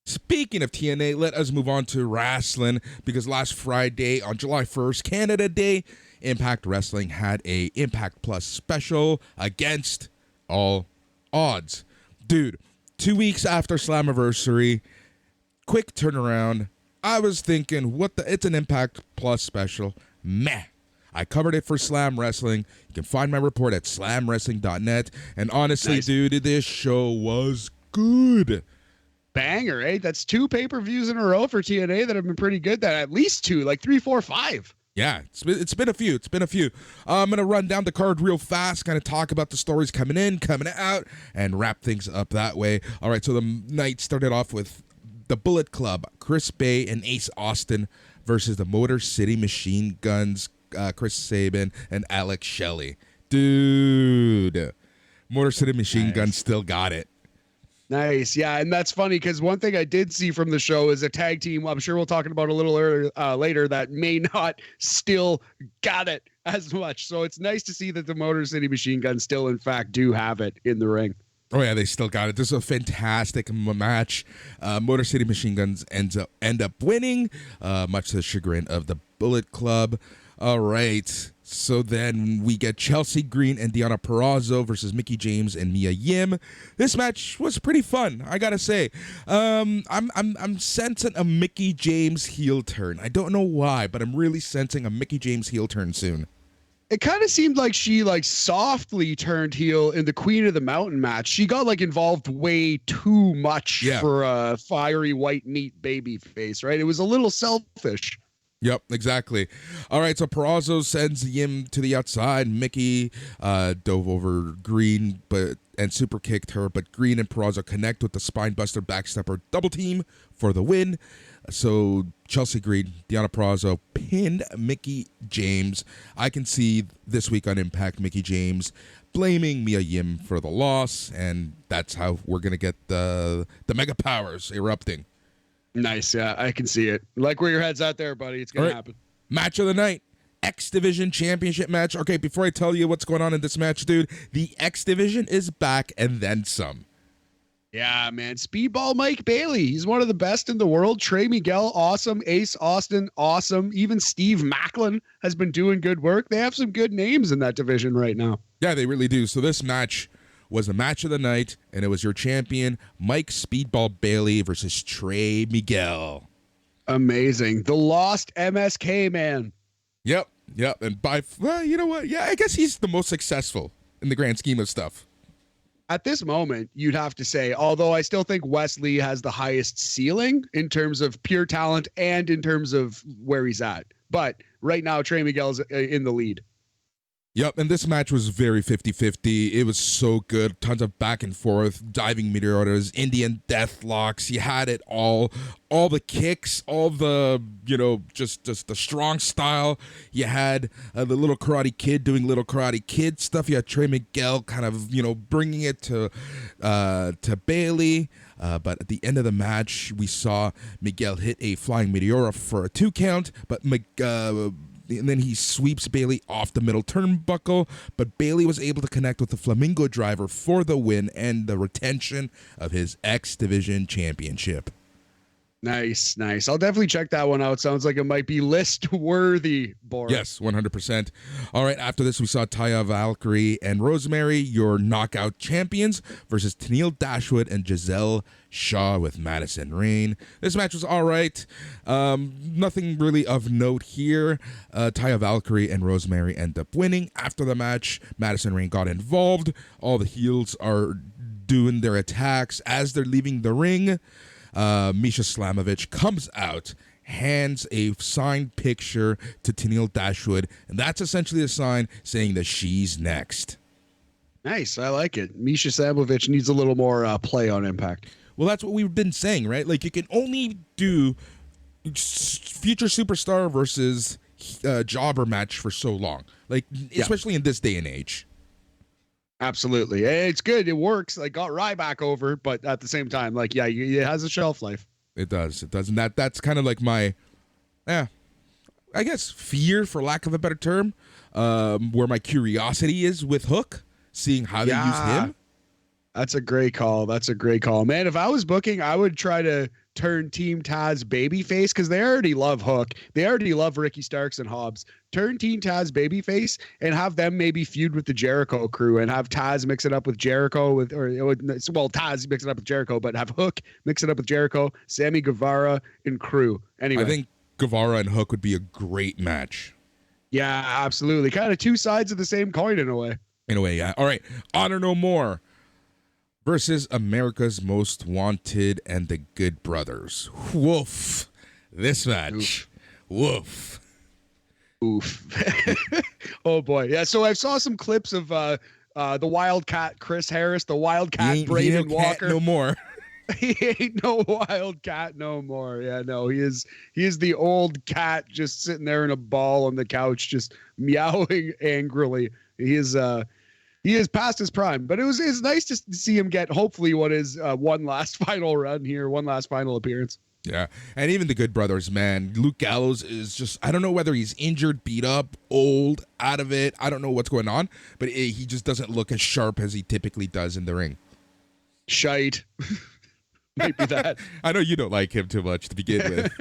Speaking of TNA, let us move on to wrestling, because last Friday on July 1st, Canada Day, Impact Wrestling had a Impact Plus special against all odds. Dude, 2 weeks after Slammiversary, quick turnaround. I was thinking, it's an Impact Plus special. Meh. I covered it for Slam Wrestling. You can find my report at slamwrestling.net. And honestly, Nice. dude, this show was good. Banger, eh? That's 2 pay-per-views in a row for TNA that have been pretty good. That at least 2, like 3, 4, 5. Yeah, it's been a few. I'm going to run down the card real fast, kind of talk about the stories coming in, coming out, and wrap things up that way. All right, so the night started off with the Bullet Club, Chris Bay and Ace Austin versus the Motor City Machine Guns, Chris Sabin and Alex Shelley. Dude, Motor City Machine Guns still got it. Nice. Yeah, and that's funny because one thing I did see from the show is a tag team, I'm sure we'll talk about a little earlier, later, that may not still got it as much. So it's nice to see that the Motor City Machine Guns still, in fact, do have it in the ring. Oh, yeah, they still got it. This is a fantastic match. Motor City Machine Guns end up winning, much to the chagrin of the Bullet Club. All right. So then we get Chelsea Green and Deonna Purrazzo versus Mickie James and Mia Yim. This match was pretty fun, I gotta say. I'm sensing a Mickie James heel turn. I don't know why, but I'm really sensing a Mickie James heel turn soon. It kind of seemed like she softly turned heel in the Queen of the Mountain match. She got involved way too much for a fiery white meat baby face, right? It was a little selfish. Yep, exactly. All right, so Purrazzo sends Yim to the outside. Mickie dove over Green and super kicked her, but Green and Purrazzo connect with the spinebuster backstepper double team for the win. So Chelsea Green, Deonna Purrazzo pinned Mickie James. I can see this week on Impact Mickie James blaming Mia Yim for the loss, and that's how we're going to get the mega powers erupting. Nice. Yeah, I can see it. Like where your head's at there, buddy. It's going to happen. Match of the night. X Division Championship match. Okay, before I tell you what's going on in this match, dude, the X Division is back and then some. Yeah, man. Speedball Mike Bailey. He's one of the best in the world. Trey Miguel, awesome. Ace Austin, awesome. Even Steve Macklin has been doing good work. They have some good names in that division right now. Yeah, they really do. So this match was the match of the night, and it was your champion, Mike Speedball Bailey versus Trey Miguel. Amazing. The lost MSK man. Yep. And you know what? Yeah, I guess he's the most successful in the grand scheme of stuff. At this moment, you'd have to say, although I still think Wesley has the highest ceiling in terms of pure talent and in terms of where he's at. But right now, Trey Miguel's in the lead. Yep, and this match was very 50-50. It was so good. Tons of back and forth, diving meteoros, Indian death locks. You had it all the kicks, all the, just the strong style. You had the little Karate Kid doing little Karate Kid stuff. You had Trey Miguel kind of, bringing it to Bailey. But at the end of the match, we saw Miguel hit a flying meteora for a 2 count, but and then he sweeps Bailey off the middle turnbuckle, but Bailey was able to connect with the Flamingo Driver for the win and the retention of his X Division Championship. Nice. I'll definitely check that one out. Sounds like it might be list worthy, Boris. Yes, 100%. All right, after this, we saw Taya Valkyrie and Rosemary, your knockout champions, versus Tennille Dashwood and Giselle Shaw with Madison Rayne. This match was all right. Nothing really of note here. Taya Valkyrie and Rosemary end up winning. After the match, Madison Rayne got involved. All the heels are doing their attacks as they're leaving the ring. Misha Slamovich comes out, hands a signed picture to Tennille Dashwood, and that's essentially a sign saying that she's next. Nice. I like it. Misha Slamovich needs a little more play on Impact. Well, that's what we've been saying, right? Like, you can only do future superstar versus jobber match for so long, like, especially in this day and age. Absolutely. It's good. It works. Like, got Ryback over, but at the same time, like, yeah, it has a shelf life. It does. And that's kind of like my, I guess, fear, for lack of a better term, where my curiosity is with Hook, seeing how they use him. That's a great call. Man, if I was booking, I would try to turn Team Taz babyface, because they already love Hook. They already love Ricky Starks and Hobbs. Turn Team Taz babyface and have them maybe feud with the Jericho crew, and have Taz mix it up with Jericho Taz mix it up with Jericho, but have Hook mix it up with Jericho, Sammy Guevara, and crew. Anyway, I think Guevara and Hook would be a great match. Yeah, absolutely. Kind of two sides of the same coin in a way. Yeah. All right. Honor No More versus America's Most Wanted and the Good Brothers. Woof. This match. Woof. Oof. Oh boy. Yeah. So I saw some clips of the Wildcat Chris Harris, the Wildcat Braden Walker. No more. He ain't no Wildcat no more. Yeah, no, he is the old cat just sitting there in a ball on the couch, just meowing angrily. He is past his prime, but it's nice to see him get hopefully what is one last final run here, one last final appearance. Yeah, and even the Good Brothers, man. Luke Gallows is just, I don't know whether he's injured, beat up, old, out of it. I don't know what's going on, but he just doesn't look as sharp as he typically does in the ring. Shite. Might be that. I know you don't like him too much to begin with.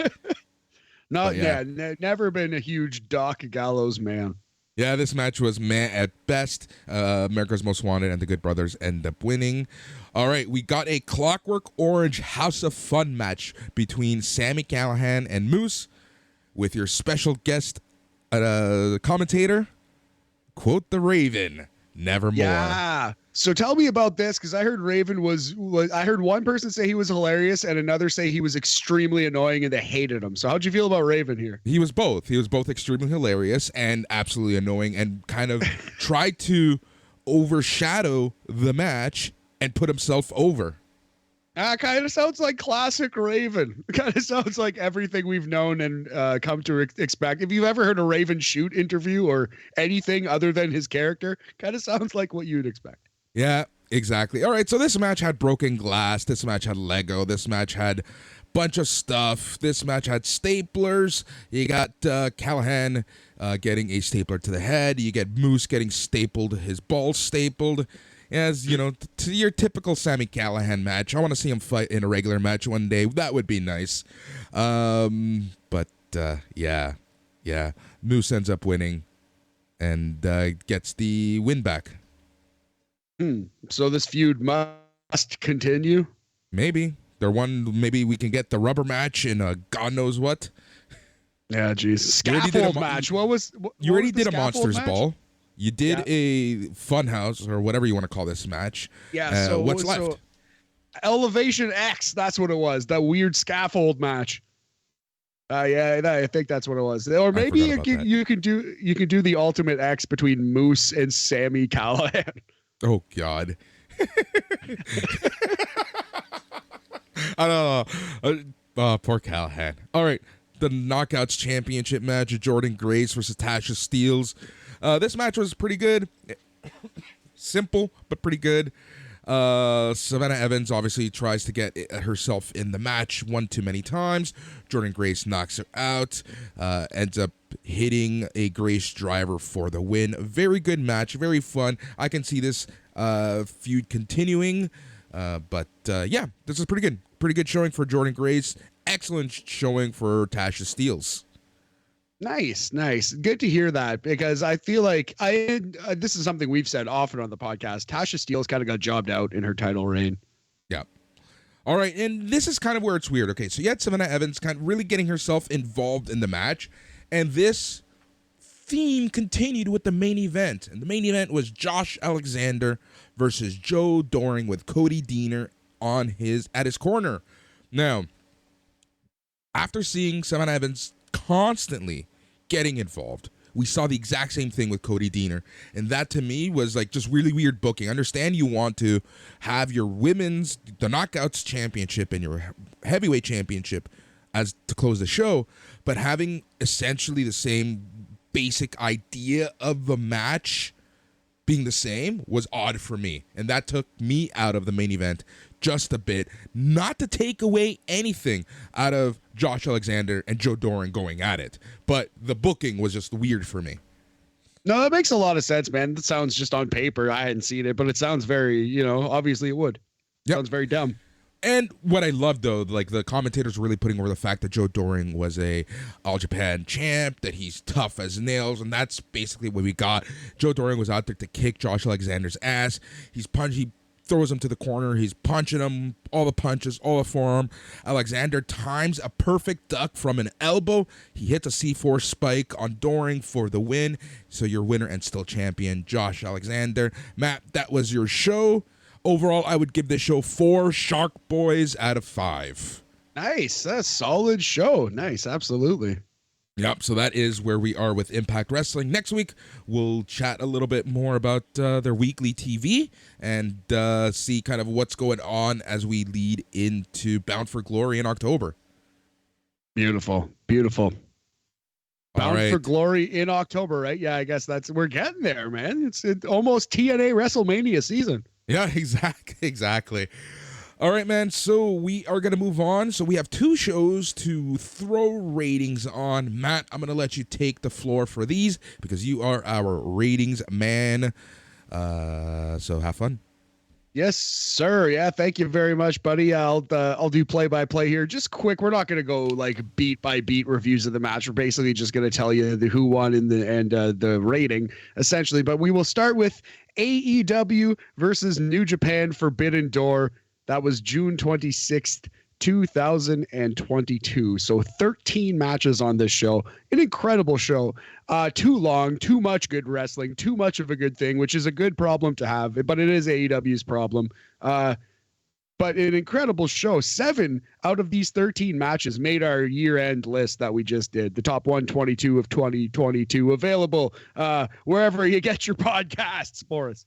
Never been a huge Doc Gallows man. Yeah, this match was meh at best. America's Most Wanted and the Good Brothers end up winning. All right, we got a Clockwork Orange House of Fun match between Sami Callihan and Moose with your special guest commentator, quote the Raven, nevermore. Yeah. So tell me about this, because I heard Raven I heard one person say he was hilarious and another say he was extremely annoying and they hated him. So how'd you feel about Raven here? He was both. He was both extremely hilarious and absolutely annoying, and kind of tried to overshadow the match and put himself over. Kind of sounds like classic Raven. Kind of sounds like everything we've known and come to expect. If you've ever heard a Raven shoot interview or anything other than his character, kind of sounds like what you'd expect. Yeah, exactly. All right, so this match had broken glass. This match had Lego. This match had a bunch of stuff. This match had staplers. You got Callahan getting a stapler to the head. You get Moose getting stapled, his balls stapled. As you know, to your typical Sami Callihan match. I want to see him fight in a regular match one day. That would be nice. But Moose ends up winning and gets the win back. So this feud must continue? Maybe. Maybe we can get the rubber match in a God knows what. Yeah, geez. Scaffold match. You already did a Monsters Ball. You did a Funhouse, or whatever you want to call this match. Yeah, so what's left? So Elevation X, that's what it was. That weird scaffold match. I think that's what it was. Or maybe you can do the Ultimate X between Moose and Sami Callihan. Oh God. I don't know. Poor Callahan. All right. The Knockouts Championship match, Jordan Grace versus Tasha Steelz. This match was pretty good. Simple, but pretty good. Savannah Evans obviously tries to get herself in the match one too many times. Jordan Grace knocks her out. Ends up hitting a Grace driver for the win. Very good match. Very fun. I can see this feud continuing. But this is pretty good. Pretty good showing for Jordan Grace excellent showing for Tasha Steelz. Nice. Good to hear that, because I feel like this is something we've said often on the podcast. Tasha Steelz kind of got jobbed out in her title reign. Yeah. All right, and this is kind of where it's weird. Okay, so you had Savannah Evans kind of really getting herself involved in the match, and this theme continued with the main event. And the main event was Josh Alexander versus Joe Doring with Cody Deaner at his corner. Now, after seeing Savannah Evans constantly getting involved, we saw the exact same thing with Cody Deaner, and that to me was like just really weird booking. I understand you want to have your the Knockouts championship and your heavyweight championship as to close the show, but having essentially the same basic idea of the match being the same was odd for me, and that took me out of the main event just a bit. Not to take away anything out of Josh Alexander and Joe Doring going at it, but the booking was just weird for me. No, that makes a lot of sense, man. That sounds just on paper. I hadn't seen it, but it sounds very, obviously it would. Yep. Sounds very dumb. And what I love, though, like the commentators really putting over the fact that Joe Doring was a All Japan champ, that he's tough as nails, and that's basically what we got. Joe Doring was out there to kick Josh Alexander's ass. He throws him to the corner. He's punching him, all the punches, all the forearm. Alexander times a perfect duck from an elbow. He hits a C4 spike on Doring for the win. So your winner and still champion, Josh Alexander. Matt, that was your show. Overall, I would give this show 4 Shark Boys out of 5. Nice. That's a solid show. Nice. Absolutely. Yep, so that is where we are with Impact Wrestling. Next week, we'll chat a little bit more about their weekly TV and see kind of what's going on as we lead into Bound for Glory in October. Beautiful. Bound for Glory in October, right? Yeah, I guess we're getting there, man. It's almost TNA WrestleMania season. Yeah, exactly. All right, man, so we are going to move on. So we have 2 shows to throw ratings on. Matt, I'm going to let you take the floor for these because you are our ratings man. So have fun. Yes, sir. Yeah, thank you very much, buddy. I'll do play-by-play here. Just quick, we're not going to go like beat-by-beat reviews of the match. We're basically just going to tell you who won and the rating, essentially. But we will start with AEW versus New Japan Forbidden Door. That was June 26th, 2022. So 13 matches on this show. An incredible show. Too long, too much good wrestling, too much of a good thing, which is a good problem to have, but it is AEW's problem. But an incredible show. 7 out of these 13 matches made our year-end list that we just did. The top 122 of 2022. Available wherever you get your podcasts, Boris.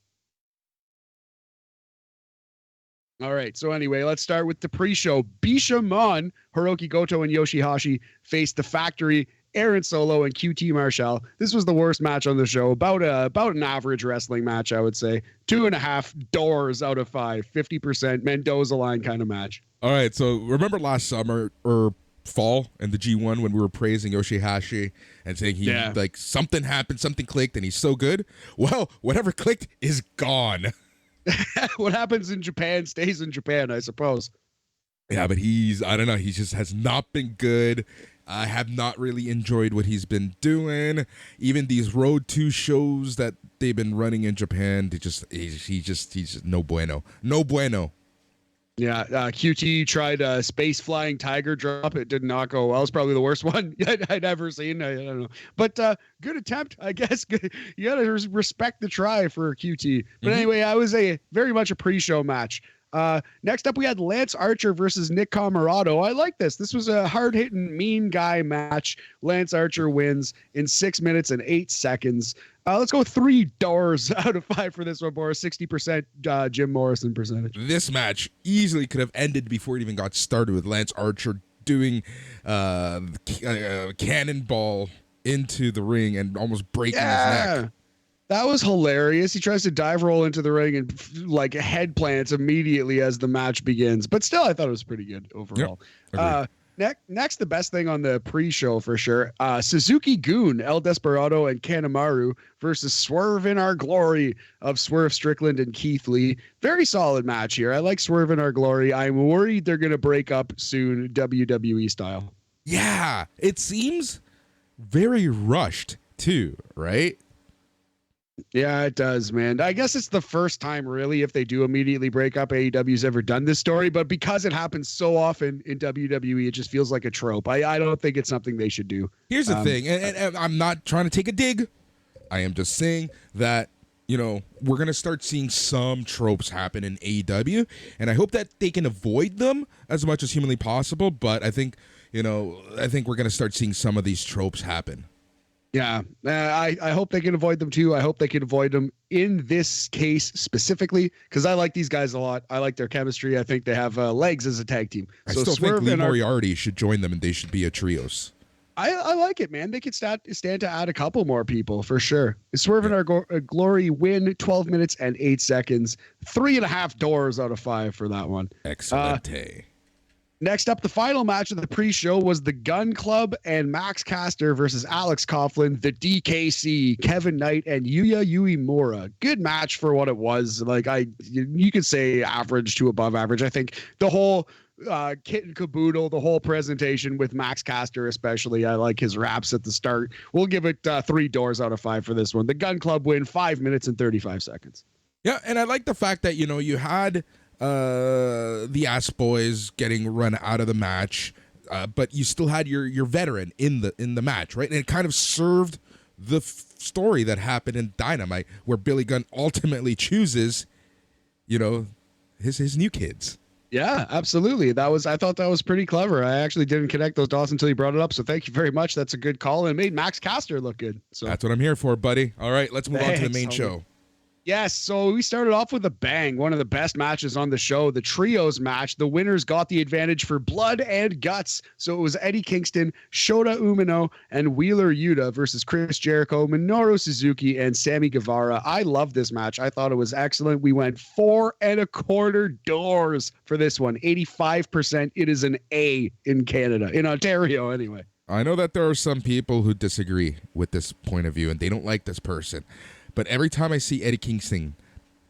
All right. So anyway, let's start with the pre-show. Bishamon, Hiroki Goto, and Yoshihashi faced The Factory, Aaron Solo, and QT Marshall. This was the worst match on the show. About an average wrestling match, I would say. 2.5 doors out of 5. 50% Mendoza line kind of match. All right. So remember last summer or fall in the G1 when we were praising Yoshihashi and saying like something happened, something clicked, and he's so good? Well, whatever clicked is gone. What happens in Japan stays in Japan, I suppose. Yeah, but he just has not been good. I have not really enjoyed what he's been doing. Even these Road 2 shows that they've been running in Japan, he's just no bueno. No bueno. Yeah, QT tried a space flying tiger drop. It did not go well. It's probably the worst one I'd ever seen. I don't know. But good attempt, I guess. You got to respect the try for QT. But anyway, I was very much a pre-show match. Next up, we had Lance Archer versus Nick Comoroto. I like this. This was a hard-hitting, mean guy match. Lance Archer wins in 6 minutes and 8 seconds. Let's go 3 doors out of 5 for this one, Boris. 60% Jim Morrison percentage. This match easily could have ended before it even got started with Lance Archer doing cannonball into the ring and almost breaking his neck. That was hilarious. He tries to dive roll into the ring and head plants immediately as the match begins. But still, I thought it was pretty good overall. Yep. Next, the best thing on the pre-show for sure. Suzuki Goon, El Desperado, and Kanemaru versus Swerve in Our Glory of Swerve Strickland and Keith Lee. Very solid match here. I like Swerve in Our Glory. I'm worried they're going to break up soon, WWE style. Yeah, it seems very rushed too, right? Yeah, it does, man. I guess it's the first time, really, if they do immediately break up, AEW's ever done this story. But because it happens so often in WWE, it just feels like a trope. I don't think it's something they should do. Here's the thing, and I'm not trying to take a dig. I am just saying that, we're going to start seeing some tropes happen in AEW, and I hope that they can avoid them as much as humanly possible. But I think, we're going to start seeing some of these tropes happen. Yeah, I hope they can avoid them too. I hope they can avoid them in this case specifically because I like these guys a lot. I like their chemistry. I think they have legs as a tag team. I still think Lee Moriarty should join them and they should be a trios. I like it, man. They could stand to add a couple more people for sure. Swerve in Our Glory win 12 minutes and 8 seconds. 3.5 doors out of 5 for that one. Excellent. Next up, the final match of the pre-show was the Gun Club and Max Caster versus Alex Coughlin, the DKC, Kevin Knight, and Yuya Uemura. Good match for what it was. Like you could say average to above average. I think the whole kit and caboodle, the whole presentation with Max Caster especially, I like his raps at the start. We'll give it 3 doors out of 5 for this one. The Gun Club win 5 minutes and 35 seconds. Yeah, and I like the fact that, you had the Ass Boys getting run out of the match, but you still had your veteran in the match, right? And it kind of served the story that happened in Dynamite, where Billy Gunn ultimately chooses, his new kids. Yeah, absolutely. I thought that was pretty clever. I actually didn't connect those dots until you brought it up. So thank you very much. That's a good call, and it made Max Caster look good. So that's what I'm here for, buddy. All right, let's move on to the main show. Yes, so we started off with a bang, one of the best matches on the show, the trios match. The winners got the advantage for blood and guts. So it was Eddie Kingston, Shota Umino, and Wheeler Yuta versus Chris Jericho, Minoru Suzuki, and Sammy Guevara. I love this match. I thought it was excellent. We went 4.25 doors for this one. 85%. It is an A in Canada, in Ontario anyway. I know that there are some people who disagree with this point of view, and they don't like this person. But every time I see Eddie Kingston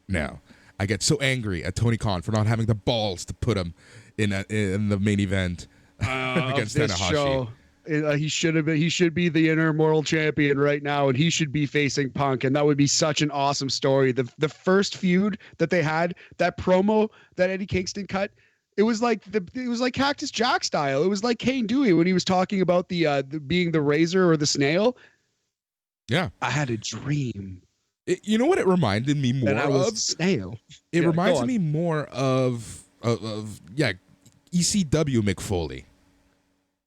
now, I get so angry at Tony Khan for not having the balls to put him in the main event against Tanahashi. He should be the interim world champion right now, and he should be facing Punk, and that would be such an awesome story. The first feud that they had, that promo that Eddie Kingston cut, it was like Cactus Jack style. It was like Kane Dewey when he was talking about the being the razor or the snail. Yeah, I had a dream. You know what it reminded me more of? Snail. It reminds me more of ECW Mick Foley.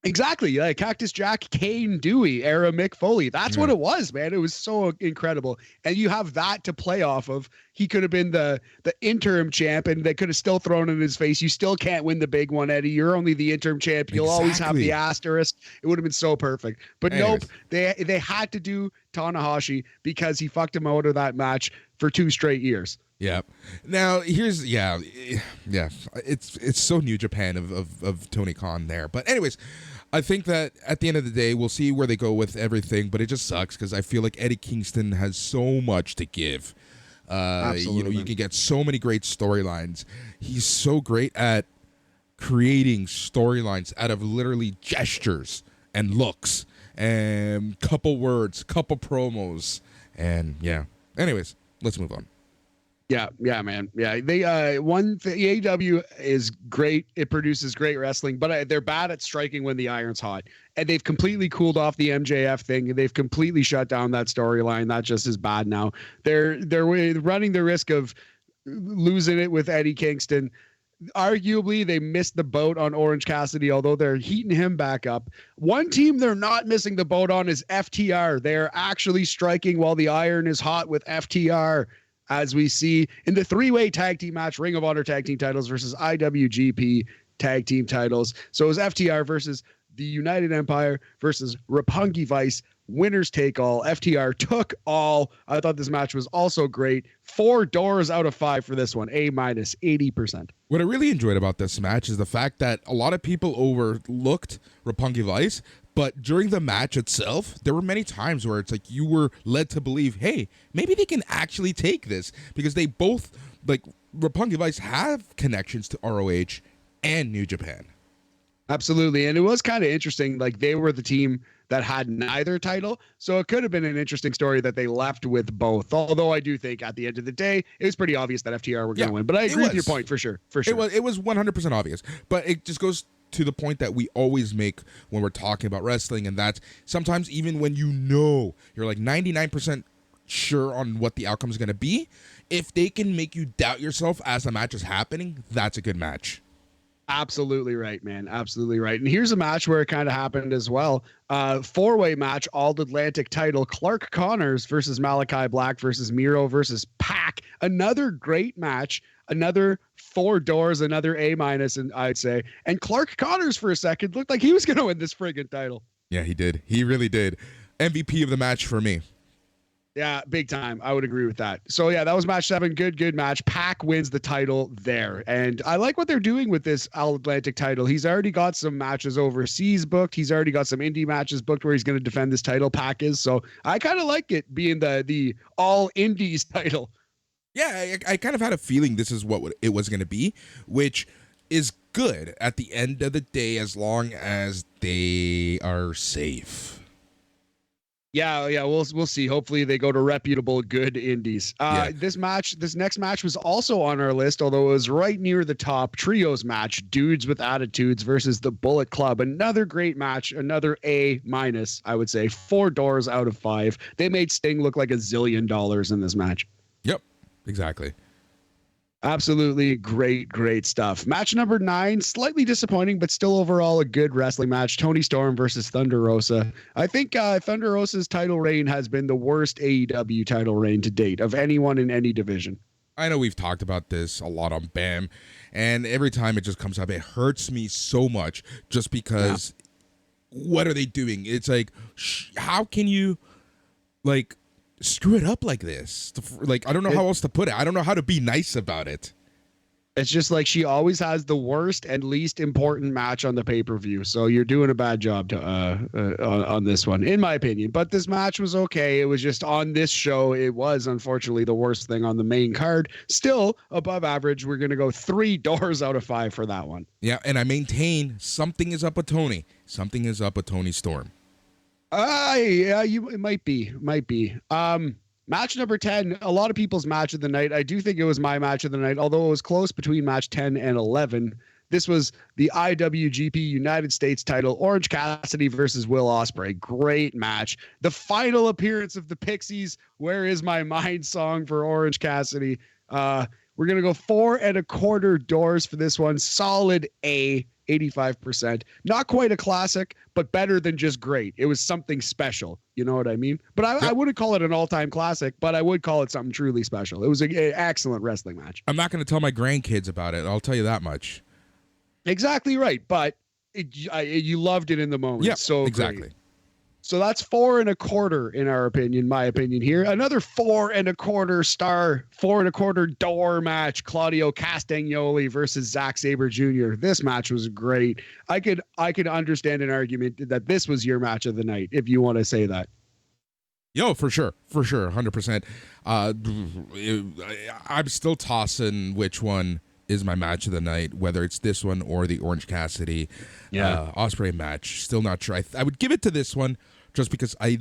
Exactly. Yeah, Cactus Jack, Kane Dewey era Mick Foley. That's what it was, man. It was so incredible. And you have that to play off of. He could have been the interim champ, and they could have still thrown it in his face. You still can't win the big one, Eddie. You're only the interim champ. You'll always have the asterisk. It would have been so perfect. But nope, they had to do Tanahashi because he fucked him out of that match for 2 straight years. Yeah. Now here's it's so New Japan of Tony Khan there. But anyways, I think that at the end of the day, we'll see where they go with everything. But it just sucks because I feel like Eddie Kingston has so much to give. You can get so many great storylines. He's so great at creating storylines out of literally gestures and looks and couple words, couple promos, and yeah. Anyways, let's move on. Yeah, man. Yeah, they AEW is great. It produces great wrestling, but they're bad at striking when the iron's hot. And they've completely cooled off the MJF thing. They've completely shut down that storyline. That just is bad now. They're running the risk of losing it with Eddie Kingston. Arguably, they missed the boat on Orange Cassidy, although they're heating him back up. One team they're not missing the boat on is FTR. They're actually striking while the iron is hot with FTR. As we see in the 3-way tag team match, Ring of Honor tag team titles versus IWGP tag team titles. So it was FTR versus the United Empire versus Roppongi Vice winners take all. FTR took all. I thought this match was also great. 4 doors out of 5 for this one. A minus 80%. What I really enjoyed about this match is the fact that a lot of people overlooked Roppongi Vice, but during the match itself, there were many times where it's like you were led to believe, hey, maybe they can actually take this, because they both, like, Roppongi Vice have connections to ROH and New Japan. Absolutely. And it was kind of interesting. Like, they were the team that had neither title. So it could have been an interesting story that they left with both. Although I do think at the end of the day, it was pretty obvious that FTR were going to win. But I agree with your point for sure. For sure. It was 100% obvious. But it just goes to the point that we always make when we're talking about wrestling. And that's sometimes even when you're like 99% sure on what the outcome is going to be, if they can make you doubt yourself as the match is happening, that's a good match. Absolutely right, man. Absolutely right. And here's a match where it kind of happened as well. 4-way match, All-Atlantic title, Clark Connors versus Malachi Black versus Miro versus Pac. Another great match. Another 4 doors, another A minus, and I'd say. And Clark Connors for a second looked like he was going to win this friggin' title. Yeah, he did. He really did. MVP of the match for me. Yeah, big time. I would agree with that. So yeah, that was match 7. Good match. Pac wins the title there. And I like what they're doing with this All-Atlantic title. He's already got some matches overseas booked. He's already got some indie matches booked where he's going to defend this title. Pac is. So I kind of like it being the all indies title. Yeah, I kind of had a feeling this is what it was going to be, which is good at the end of the day as long as they are safe. Yeah, we'll see. Hopefully they go to reputable, good indies. This next match was also on our list, although it was right near the top. Trios match, Dudes with Attitudes versus the Bullet Club. Another great match, another A minus, I would say. 4 doors out of 5. They made Sting look like $1 zillion in this match. Yep, exactly. Absolutely great stuff. Match number 9, slightly disappointing, but still overall a good wrestling match. Toni Storm versus Thunder Rosa. I think Thunder Rosa's title reign has been the worst AEW title reign to date of anyone in any division. I know we've talked about this a lot on BAM, and every time it just comes up, it hurts me so much just because what are they doing? It's like, how can you, like, screw it up like this? Like, I don't know how else to put it. I don't know how to be nice about it. It's just like she always has the worst and least important match on the pay-per-view. So you're doing a bad job on this one, in my opinion. But this match was okay. It was just on this show. It was unfortunately the worst thing on the main card. Still above average. We're going to go 3 doors out of 5 for that one. Yeah, and I maintain something is up with Toni. Something is up with Toni Storm. It might be. Match number 10, a lot of people's match of the night. I do think it was my match of the night, although it was close between match 10 and 11. This was the IWGP United States title, Orange Cassidy versus Will Ospreay. Great match. The final appearance of the Pixies, Where Is My Mind song for Orange Cassidy. We're going to go 4 1/4 doors for this one. Solid A. 85%. Not quite a classic, but better than just great. It was something special. You know what I mean? But I wouldn't call it an all-time classic, but I would call it something truly special. It was an excellent wrestling match. I'm not going to tell my grandkids about it. I'll tell you that much. Exactly right. But you loved it in the moment. Yeah, so exactly. Great. So that's 4 1/4 in our opinion, my opinion here. Another 4 1/4 star, 4 1/4 door match. Claudio Castagnoli versus Zack Sabre Jr. This match was great. I could understand an argument that this was your match of the night if you want to say that. Yo, for sure, 100%. I'm still tossing which one is my match of the night, whether it's this one or the Orange Cassidy Ospreay match. Still not sure. I would give it to this one just because I'm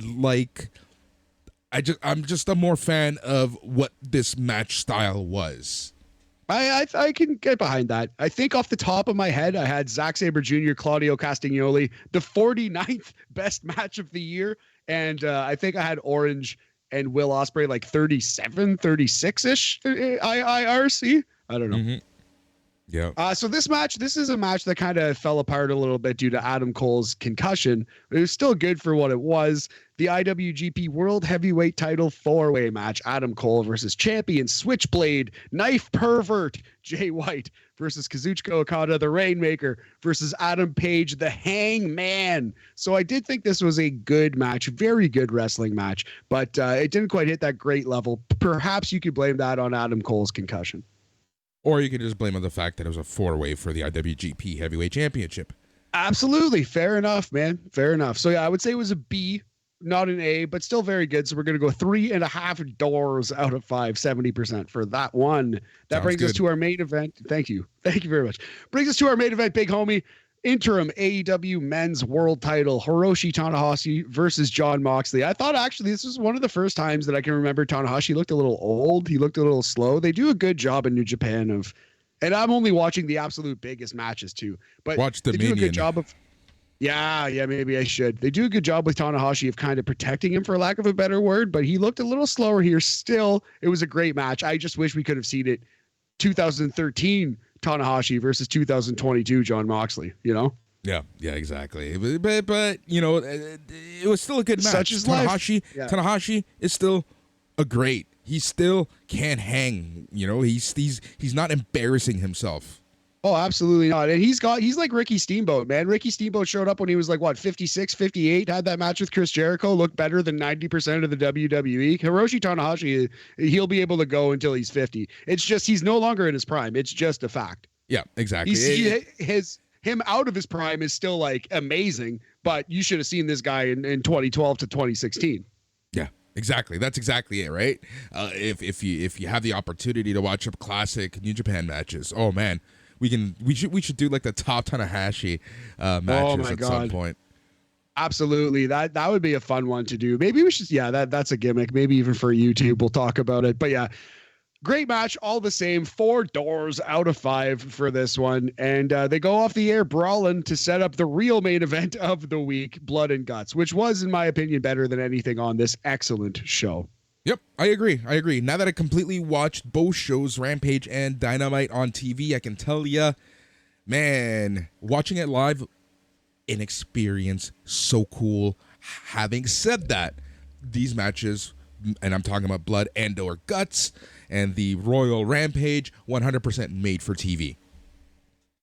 just a more fan of what this match style was. I can get behind that. I think off the top of my head, I had Zack Sabre Jr., Claudio Castagnoli, the 49th best match of the year. And I think I had Orange and Will Ospreay, like 37, 36-ish IRC. I don't know. Mm-hmm. Mm-hmm. Yeah. So this is a match that kind of fell apart a little bit due to Adam Cole's concussion. It was still good for what it was. The IWGP World Heavyweight Title 4-way match. Adam Cole versus champion Switchblade, Knife Pervert, Jay White versus Kazuchika Okada, the Rainmaker versus Adam Page, the Hangman. So I did think this was a good match, very good wrestling match, but it didn't quite hit that great level. Perhaps you could blame that on Adam Cole's concussion. Or you could just blame on the fact that it was a 4-way for the IWGP Heavyweight Championship. Absolutely. Fair enough, man. Fair enough. So, yeah, I would say it was a B, not an A, but still very good. So we're going to go 3.5 doors out of 5, 70% for that one. That brings us to our main event. Thank you. Thank you very much. Brings us to our main event, big homie. Interim AEW Men's World Title, Hiroshi Tanahashi versus Jon Moxley. I thought actually this was one of the first times that I can remember Tanahashi looked a little old. He looked a little slow. They do a good job in New Japan of, and I'm only watching the absolute biggest matches too. But watch the they do a good job of. Yeah, maybe I should. They do a good job with Tanahashi of kind of protecting him, for lack of a better word. But he looked a little slower here. Still, it was a great match. I just wish we could have seen it 2013. Tanahashi versus 2022 Jon Moxley, you know? Yeah, exactly. But you know, it was still a good match. Such is Tanahashi, life. Yeah. Tanahashi is still a great. He still can hang, you know? He's not embarrassing himself. Oh, absolutely not. And he's like Ricky Steamboat, man. Ricky Steamboat showed up when he was like, what, 56, 58, had that match with Chris Jericho, looked better than 90% of the WWE. Hiroshi Tanahashi, he'll be able to go until he's 50. It's just he's no longer in his prime. It's just a fact. Yeah, exactly. Him out of his prime is still like amazing, but you should have seen this guy in 2012 to 2016. Yeah. Exactly. That's exactly it, right? If you have the opportunity to watch up classic New Japan matches, oh man, we should do like the top Tanahashi matches at some point. Absolutely. That would be a fun one to do. Maybe we should, that's a gimmick. Maybe even for YouTube, we'll talk about it. But yeah, great match. All the same, 4 doors out of 5 for this one. And they go off the air brawling to set up the real main event of the week, Blood and Guts, which was, in my opinion, better than anything on this excellent show. Yep, I agree. Now that I completely watched both shows, Rampage and Dynamite on TV, I can tell ya, man, watching it live, an experience so cool. Having said that, these matches, and I'm talking about Blood and or Guts and the Royal Rampage, 100% made for TV.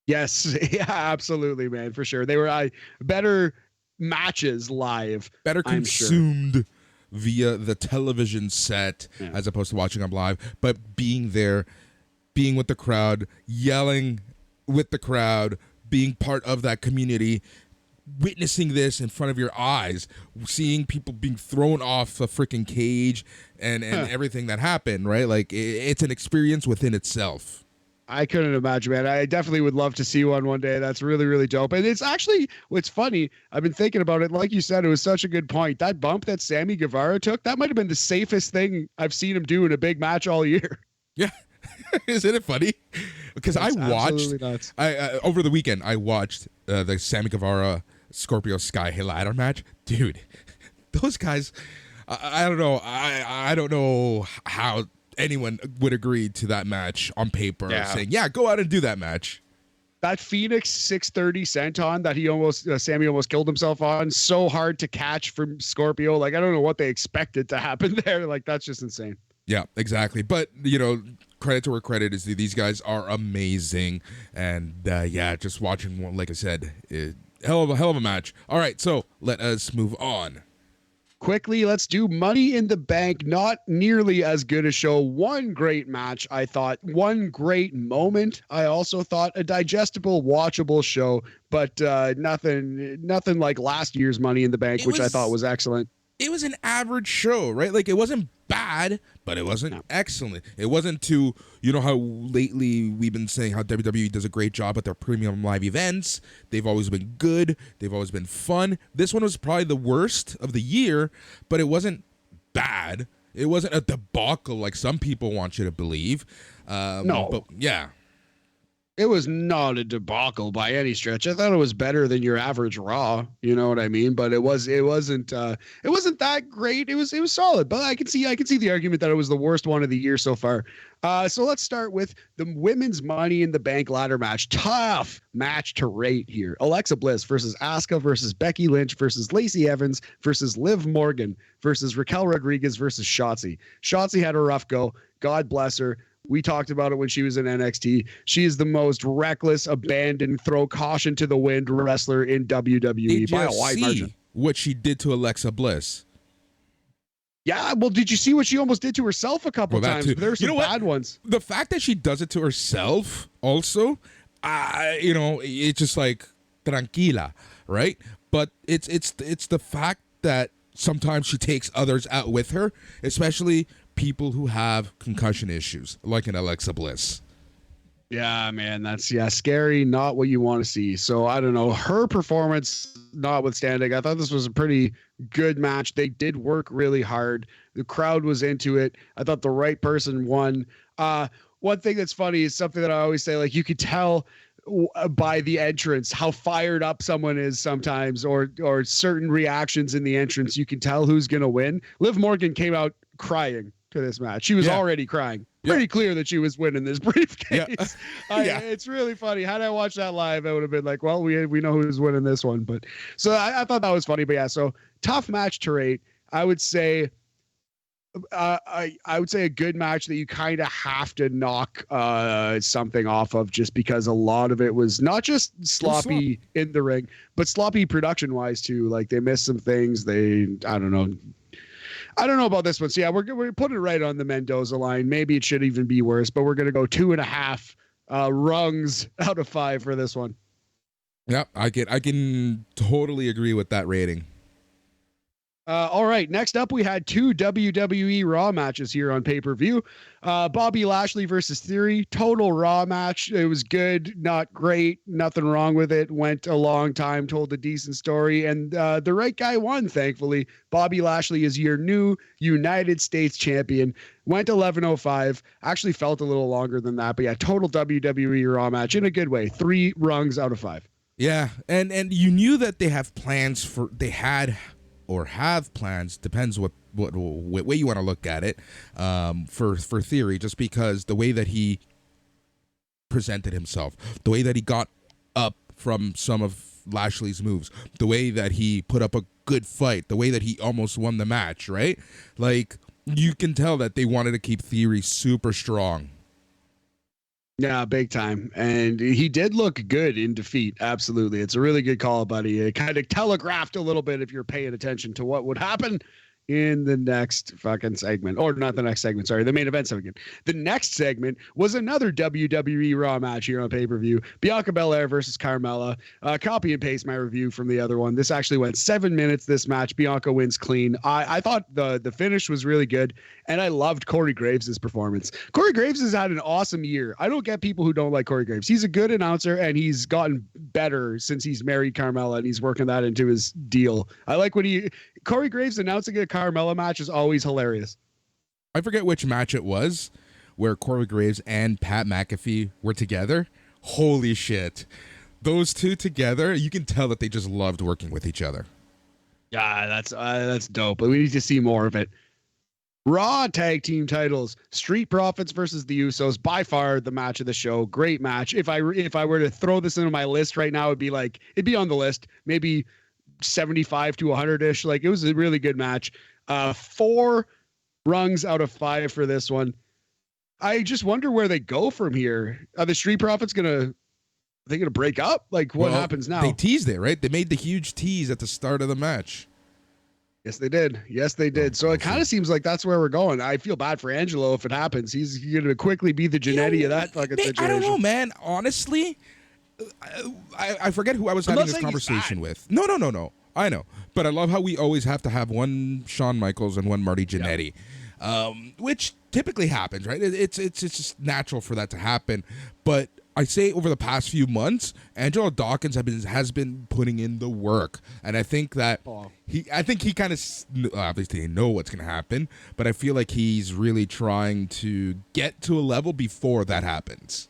Yes, yeah, absolutely, man, for sure. They were better matches live. Better consumed via the television set as opposed to watching them live, but being there, being with the crowd, yelling with the crowd, being part of that community, witnessing this in front of your eyes, seeing people being thrown off a freaking cage and everything that happened, right? Like it's an experience within itself. I couldn't imagine, man. I definitely would love to see one day. That's really, really dope. And it's actually, what's funny, I've been thinking about it. Like you said, it was such a good point. That bump that Sammy Guevara took, that might have been the safest thing I've seen him do in a big match all year. Yeah. Isn't it funny? Because I watched, over the weekend, I watched the Sammy Guevara Scorpio Sky ladder match. Dude, those guys, I don't know. I don't know how anyone would agree to that match on paper, saying, go out and do that match. That Phoenix 630 senton that he almost Sammy almost killed himself on, so hard to catch from Scorpio. Like, I don't know what they expected to happen there. Like, that's just insane. Yeah, exactly. But, you know, credit to where credit is due. These guys are amazing. And, just watching one, like I said, hell of a match. All right, so let us move on. Quickly, let's do Money in the Bank. Not nearly as good a show. One great match, I thought. One great moment. I also thought a digestible, watchable show, but nothing like last year's Money in the Bank, which I thought was excellent. It was an average show, right? Like, it wasn't bad, but it wasn't excellent. It wasn't too, you know how lately we've been saying how WWE does a great job at their premium live events. They've always been good. They've always been fun. This one was probably the worst of the year, but it wasn't bad. It wasn't a debacle like some people want you to believe. No. But yeah. It was not a debacle by any stretch. I thought it was better than your average Raw. You know what I mean? But it wasn't that great. It was solid. But I can see the argument that it was the worst one of the year so far. So let's start with the women's Money in the Bank ladder match. Tough match to rate here. Alexa Bliss versus Asuka versus Becky Lynch versus Lacey Evans versus Liv Morgan versus Raquel Rodriguez versus Shotzi. Shotzi had a rough go. God bless her. We talked about it when she was in NXT. She is the most reckless, abandoned, throw caution to the wind wrestler in WWE by a wide margin. What she did to Alexa Bliss. Yeah, well, did you see what she almost did to herself a couple times? There's some bad ones. The fact that she does it to herself also, it's just like tranquila, right? But it's the fact that sometimes she takes others out with her, especially people who have concussion issues, like an Alexa Bliss. Yeah, man, that's scary. Not what you want to see. So I don't know. Her performance notwithstanding, I thought this was a pretty good match. They did work really hard. The crowd was into it. I thought the right person won. One thing that's funny is something that I always say, like, you could tell by the entrance how fired up someone is sometimes, or certain reactions in the entrance. You can tell who's going to win. Liv Morgan came out crying to this match. She was already crying. Pretty clear that she was winning this briefcase. It's really funny. Had I watched that live, I would have been like, well, we know who's winning this one. But so I thought that was funny. But yeah, so tough match to rate. I would say I would say a good match that you kind of have to knock something off of, just because a lot of it was not just sloppy in the ring, but sloppy production wise too. Like, they missed some things. I don't know about this one. So yeah, we're putting it right on the Mendoza line. Maybe it should even be worse, but we're going to go 2.5 rungs out of 5 for this one. Yep, I can totally agree with that rating. All right, next up we had 2 WWE Raw matches here on pay-per-view. Bobby Lashley versus Theory, total Raw match. It was good, not great, nothing wrong with it. Went a long time, told a decent story, and the right guy won, thankfully. Bobby Lashley is your new United States champion. Went 11:05. Actually felt a little longer than that, but yeah, total WWE Raw match in a good way. 3 rungs out of 5. Yeah, and you knew that they have plans depends what way you want to look at it, for Theory, just because the way that he presented himself, the way that he got up from some of Lashley's moves, the way that he put up a good fight, the way that he almost won the match, right? Like, you can tell that they wanted to keep Theory super strong. Yeah, big time. And he did look good in defeat. Absolutely. It's a really good call, buddy. It kind of telegraphed a little bit, if you're paying attention to what would happen in the next fucking segment, or not the next segment, sorry, the main event segment. The next segment was another WWE Raw match here on pay-per-view. Bianca Belair versus Carmella. Copy and paste my review from the other one. This actually went 7 minutes, this match. Bianca wins clean. I thought the finish was really good, and I loved Corey Graves' performance. Corey Graves has had an awesome year. I don't get people who don't like Corey Graves. He's a good announcer, and he's gotten better since he's married Carmella, and he's working that into his deal. I like when Corey Graves announcing a Carmella match is always hilarious. I forget which match it was where Corey Graves and Pat McAfee were together. Holy shit. Those two together, you can tell that they just loved working with each other. Yeah, that's dope. But we need to see more of it. Raw tag team titles, Street Profits versus the Usos, by far the match of the show. Great match. If I were to throw this into my list right now, it'd be on the list. Maybe 75 to 100-ish. Like, it was a really good match. 4 rungs out of 5 for this one. I just wonder where they go from here. Are the Street Profits gonna break up? Like, what happens now? They teased it, right? They made the huge tease at the start of the match. Yes, they did. So it kind of seems like that's where we're going. I feel bad for Angelo if it happens. He's going to quickly be the Jannetty of that fucking situation. I don't know, man. Honestly, I forget who I was having this conversation with. No. I know. But I love how we always have to have one Shawn Michaels and one Marty Jannetty, which typically happens, right? It's just natural for that to happen. But I say over the past few months, Angelo Dawkins has been putting in the work, and I think that he kind of obviously know what's going to happen, but I feel like he's really trying to get to a level before that happens.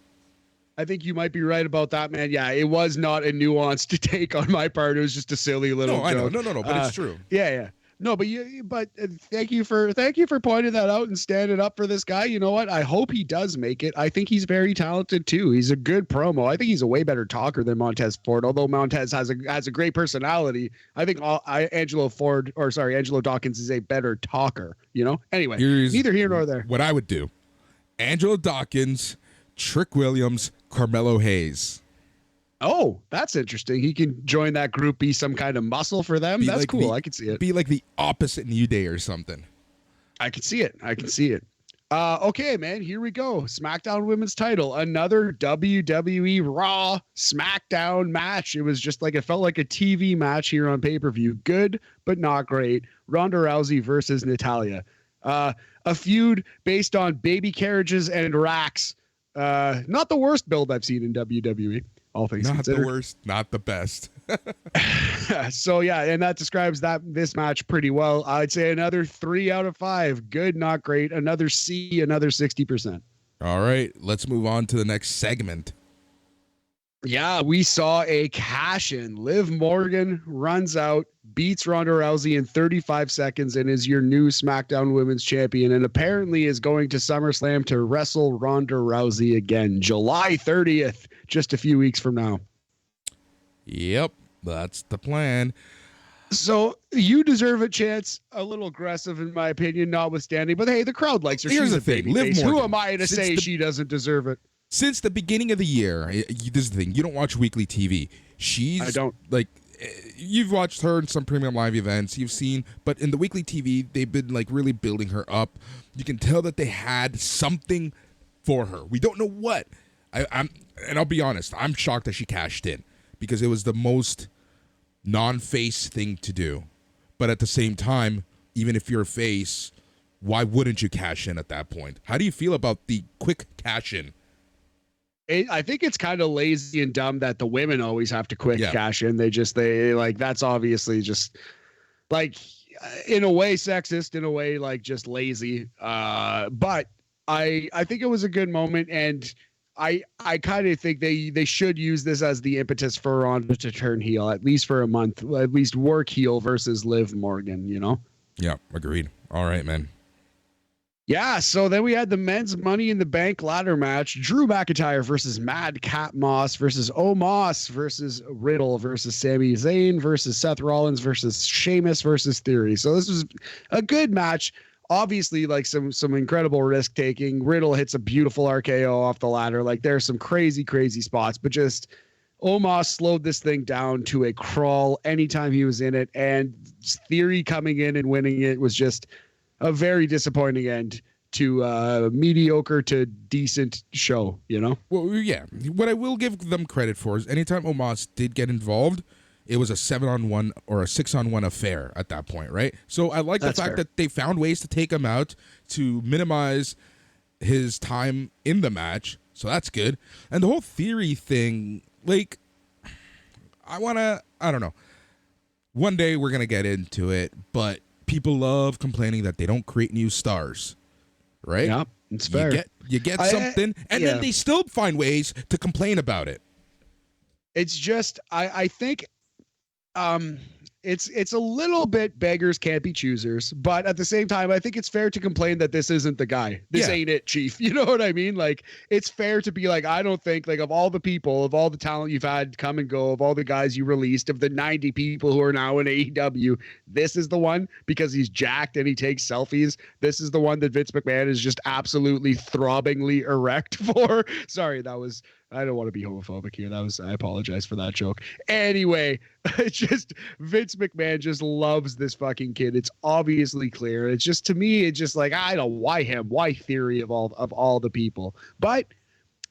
I think you might be right about that, man. Yeah, it was not a nuanced take on my part. It was just a silly little No, I know. joke. No, but it's true. Yeah. No, but thank you for pointing that out and standing up for this guy. You know what? I hope he does make it. I think he's very talented too. He's a good promo. I think he's a way better talker than Montez Ford. Although Montez has a great personality, I think Angelo Dawkins is a better talker. You know. Anyway, neither here nor there. What I would do: Angelo Dawkins, Trick Williams, Carmelo Hayes. Oh, that's interesting. He can join that group, be some kind of muscle for them. That's like cool. I can see it. Be like the opposite New Day or something. I can see it. Okay, man, here we go. SmackDown Women's title. Another WWE Raw SmackDown match. It felt like a TV match here on pay-per-view. Good, but not great. Ronda Rousey versus Natalya. A feud based on baby carriages and racks. Not the worst build I've seen in WWE. All things not considered. The worst, not the best. So yeah, and that describes this match pretty well. I'd say another 3 out of 5. Good, not great. Another C, another 60%. All right, let's move on to the next segment. Yeah, we saw a cash-in. Liv Morgan runs out, beats Ronda Rousey in 35 seconds, and is your new SmackDown Women's Champion, and apparently is going to SummerSlam to wrestle Ronda Rousey again, July 30th, just a few weeks from now. Yep, that's the plan. So you deserve a chance. A little aggressive, in my opinion, notwithstanding. But hey, the crowd likes her. Here's She's the a thing. baby Liv face. Morgan, who am I to say she doesn't deserve it? Since the beginning of the year, this is the thing. You don't watch weekly TV. I don't. Like, you've watched her in some premium live events. You've seen, but in the weekly TV, they've been like really building her up. You can tell that they had something for her. We don't know what. And I'll be honest. I'm shocked that she cashed in because it was the most non-face thing to do. But at the same time, even if you're a face, why wouldn't you cash in at that point? How do you feel about the quick cash in? I think it's kind of lazy and dumb that the women always have to quick cash in. They like, that's obviously just like, in a way sexist, in a way like just lazy. But I think it was a good moment, and I kind of think they should use this as the impetus for Ronda to turn heel, at least for a month, at least work heel versus Liv Morgan, you know? Yeah, agreed. All right, man. Yeah, so then we had the men's Money in the Bank ladder match. Drew McIntyre versus Madcap Moss versus Omos versus Riddle versus Sami Zayn versus Seth Rollins versus Sheamus versus Theory. So this was a good match. Obviously, like some incredible risk taking. Riddle hits a beautiful RKO off the ladder. Like there's some crazy spots, but just Omos slowed this thing down to a crawl anytime he was in it. And Theory coming in and winning it was just a very disappointing end to mediocre to decent show, you know? Well, yeah. What I will give them credit for is anytime Omos did get involved, it was a 7-on-1 or a 6-on-1 affair at that point, right? So I like the fact that they found ways to take him out to minimize his time in the match. So that's good. And the whole Theory thing, like, I don't know. One day we're going to get into it, but people love complaining that they don't create new stars, right? Yeah, it's fair. You get something, and then they still find ways to complain about it. It's just, I think it's a little bit beggars can't be choosers, but at the same time, I think it's fair to complain that this isn't the guy. This ain't it, Chief. You know what I mean? Like, it's fair to be like, I don't think, like, of all the people, of all the talent you've had come and go, of all the guys you released, of the 90 people who are now in AEW, this is the one because he's jacked and he takes selfies. This is the one that Vince McMahon is just absolutely throbbingly erect for. Sorry, I don't want to be homophobic here. I apologize for that joke. Anyway, it's just Vince McMahon just loves this fucking kid. It's obviously clear. It's just, to me, it's just like, I don't, why him? Why Theory of all the people? But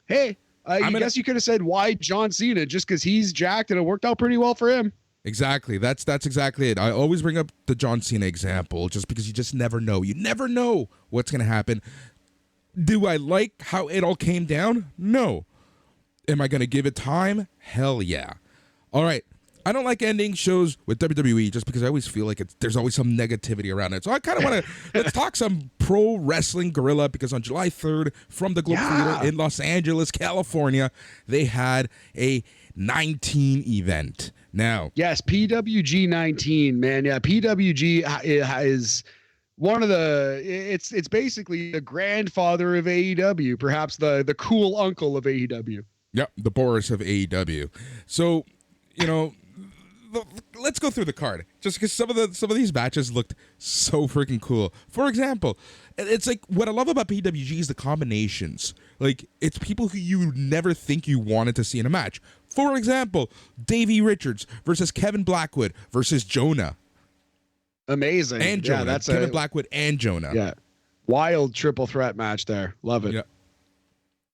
hey, I guess you could have said why John Cena, just because he's jacked and it worked out pretty well for him. Exactly. That's exactly it. I always bring up the John Cena example just because you just never know. You never know what's going to happen. Do I like how it all came down? No. Am I going to give it time? Hell yeah. All right. I don't like ending shows with WWE just because I always feel like there's always some negativity around it. So I kind of want to let's talk some pro wrestling gorilla, because on July 3rd from the Globe Theater in Los Angeles, California, they had a 19 event. Now, yes, PWG 19, man. Yeah, PWG is one of it's basically the grandfather of AEW, perhaps the cool uncle of AEW. Yep, the Boris of AEW. So, let's go through the card, just because some of these matches looked so freaking cool. For example, it's like what I love about PWG is the combinations. Like, it's people who you never think you wanted to see in a match. For example, Davey Richards versus Kevin Blackwood versus Jonah. Amazing. And Jonah. Yeah, that's Kevin Blackwood and Jonah. Yeah. Wild triple threat match there. Love it. Yeah.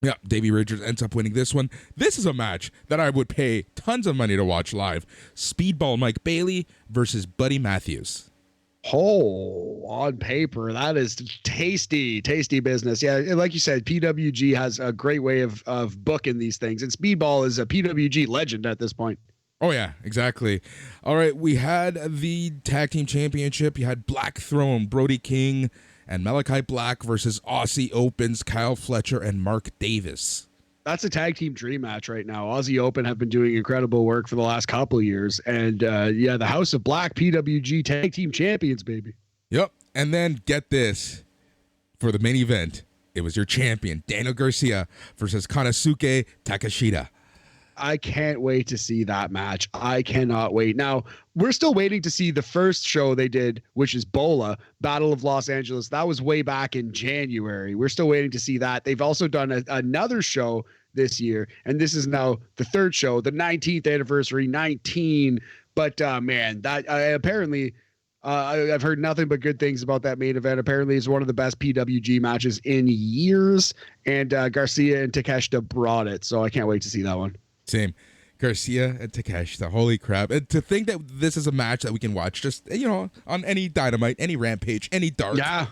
Yeah, Davey Richards ends up winning this one. This is a match that I would pay tons of money to watch live. Speedball Mike Bailey versus Buddy Matthews. Oh, on paper, that is tasty business. Yeah, like you said, PWG has a great way of booking these things, and Speedball is a PWG legend at this point. Oh, yeah, exactly. All right, we had the Tag Team Championship. You had Black Throne, Brody King, and Malachi Black versus Aussie Opens, Kyle Fletcher, and Mark Davis. That's a tag team dream match right now. Aussie Open have been doing incredible work for the last couple of years. And the House of Black PWG tag team champions, baby. Yep. And then get this. For the main event, it was your champion, Daniel Garcia versus Konosuke Takeshita. I can't wait to see that match. I cannot wait. Now, we're still waiting to see the first show they did, which is BOLA, Battle of Los Angeles. That was way back in January. We're still waiting to see that. They've also done another show this year, and this is now the third show, the 19th anniversary, 19. But, man, that apparently... I've heard nothing but good things about that main event. Apparently, it's one of the best PWG matches in years, and Garcia and Takeshita brought it, so I can't wait to see that one. Same. Garcia and Takeshita. Holy crap. And to think that this is a match that we can watch just, on any Dynamite, any Rampage, any Dark. Yeah.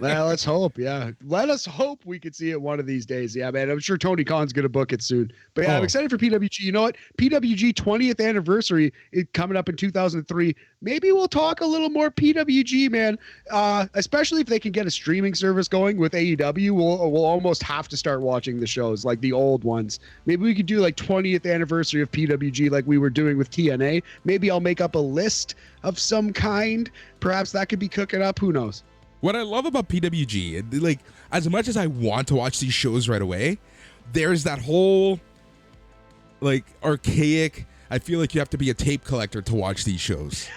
Well, let's hope. Yeah. Let us hope we could see it one of these days. Yeah, man. I'm sure Tony Khan's going to book it soon. But yeah, I'm excited for PWG. You know what? PWG 20th anniversary is coming up in 2003. Maybe we'll talk a little more PWG, man. Especially if they can get a streaming service going with AEW. We'll almost have to start watching the shows, like the old ones. Maybe we could do like 20th anniversary of PWG like we were doing with TNA. Maybe I'll make up a list of some kind. Perhaps that could be cooking up. Who knows? What I love about PWG, like, as much as I want to watch these shows right away, there's that whole, like, archaic, I feel like you have to be a tape collector to watch these shows.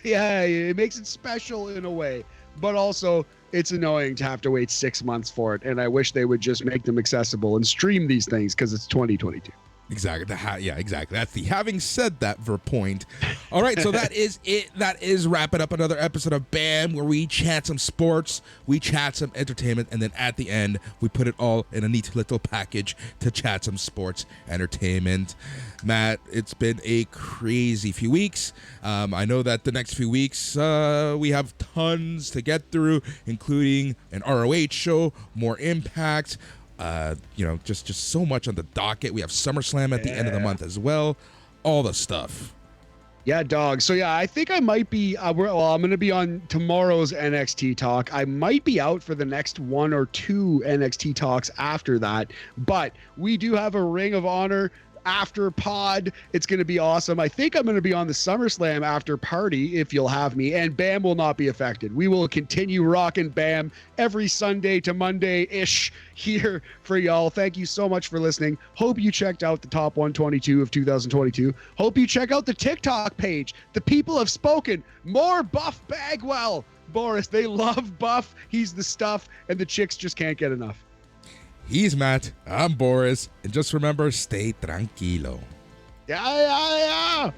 Yeah, it makes it special in a way, but also it's annoying to have to wait 6 months for it, and I wish they would just make them accessible and stream these things because it's 2022. Exactly. Yeah, exactly. That's the having said that for point. All right, so that is it. That is wrapping up another episode of BAM, where we chat some sports, we chat some entertainment, and then at the end, we put it all in a neat little package to chat some sports entertainment. Matt, it's been a crazy few weeks. I know that the next few weeks, we have tons to get through, including an ROH show, more Impact, just so much on the docket. We have SummerSlam at the end of the month as well. All the stuff. Yeah, dog. So yeah, I think I might be. I'm going to be on tomorrow's NXT talk. I might be out for the next 1 or 2 NXT talks after that. But we do have a Ring of Honor after pod. It's going to be awesome. I think I'm going to be on the SummerSlam after party if you'll have me, and BAM will not be affected. We will continue rocking BAM every Sunday to Monday-ish here for y'all. Thank you so much for listening. Hope you checked out the top 122 of 2022. Hope you check out the TikTok page. The people have spoken. More Buff Bagwell. Boris, they love Buff. He's the stuff, and the chicks just can't get enough. He's Matt, I'm Boris, and just remember, stay tranquilo. Yeah.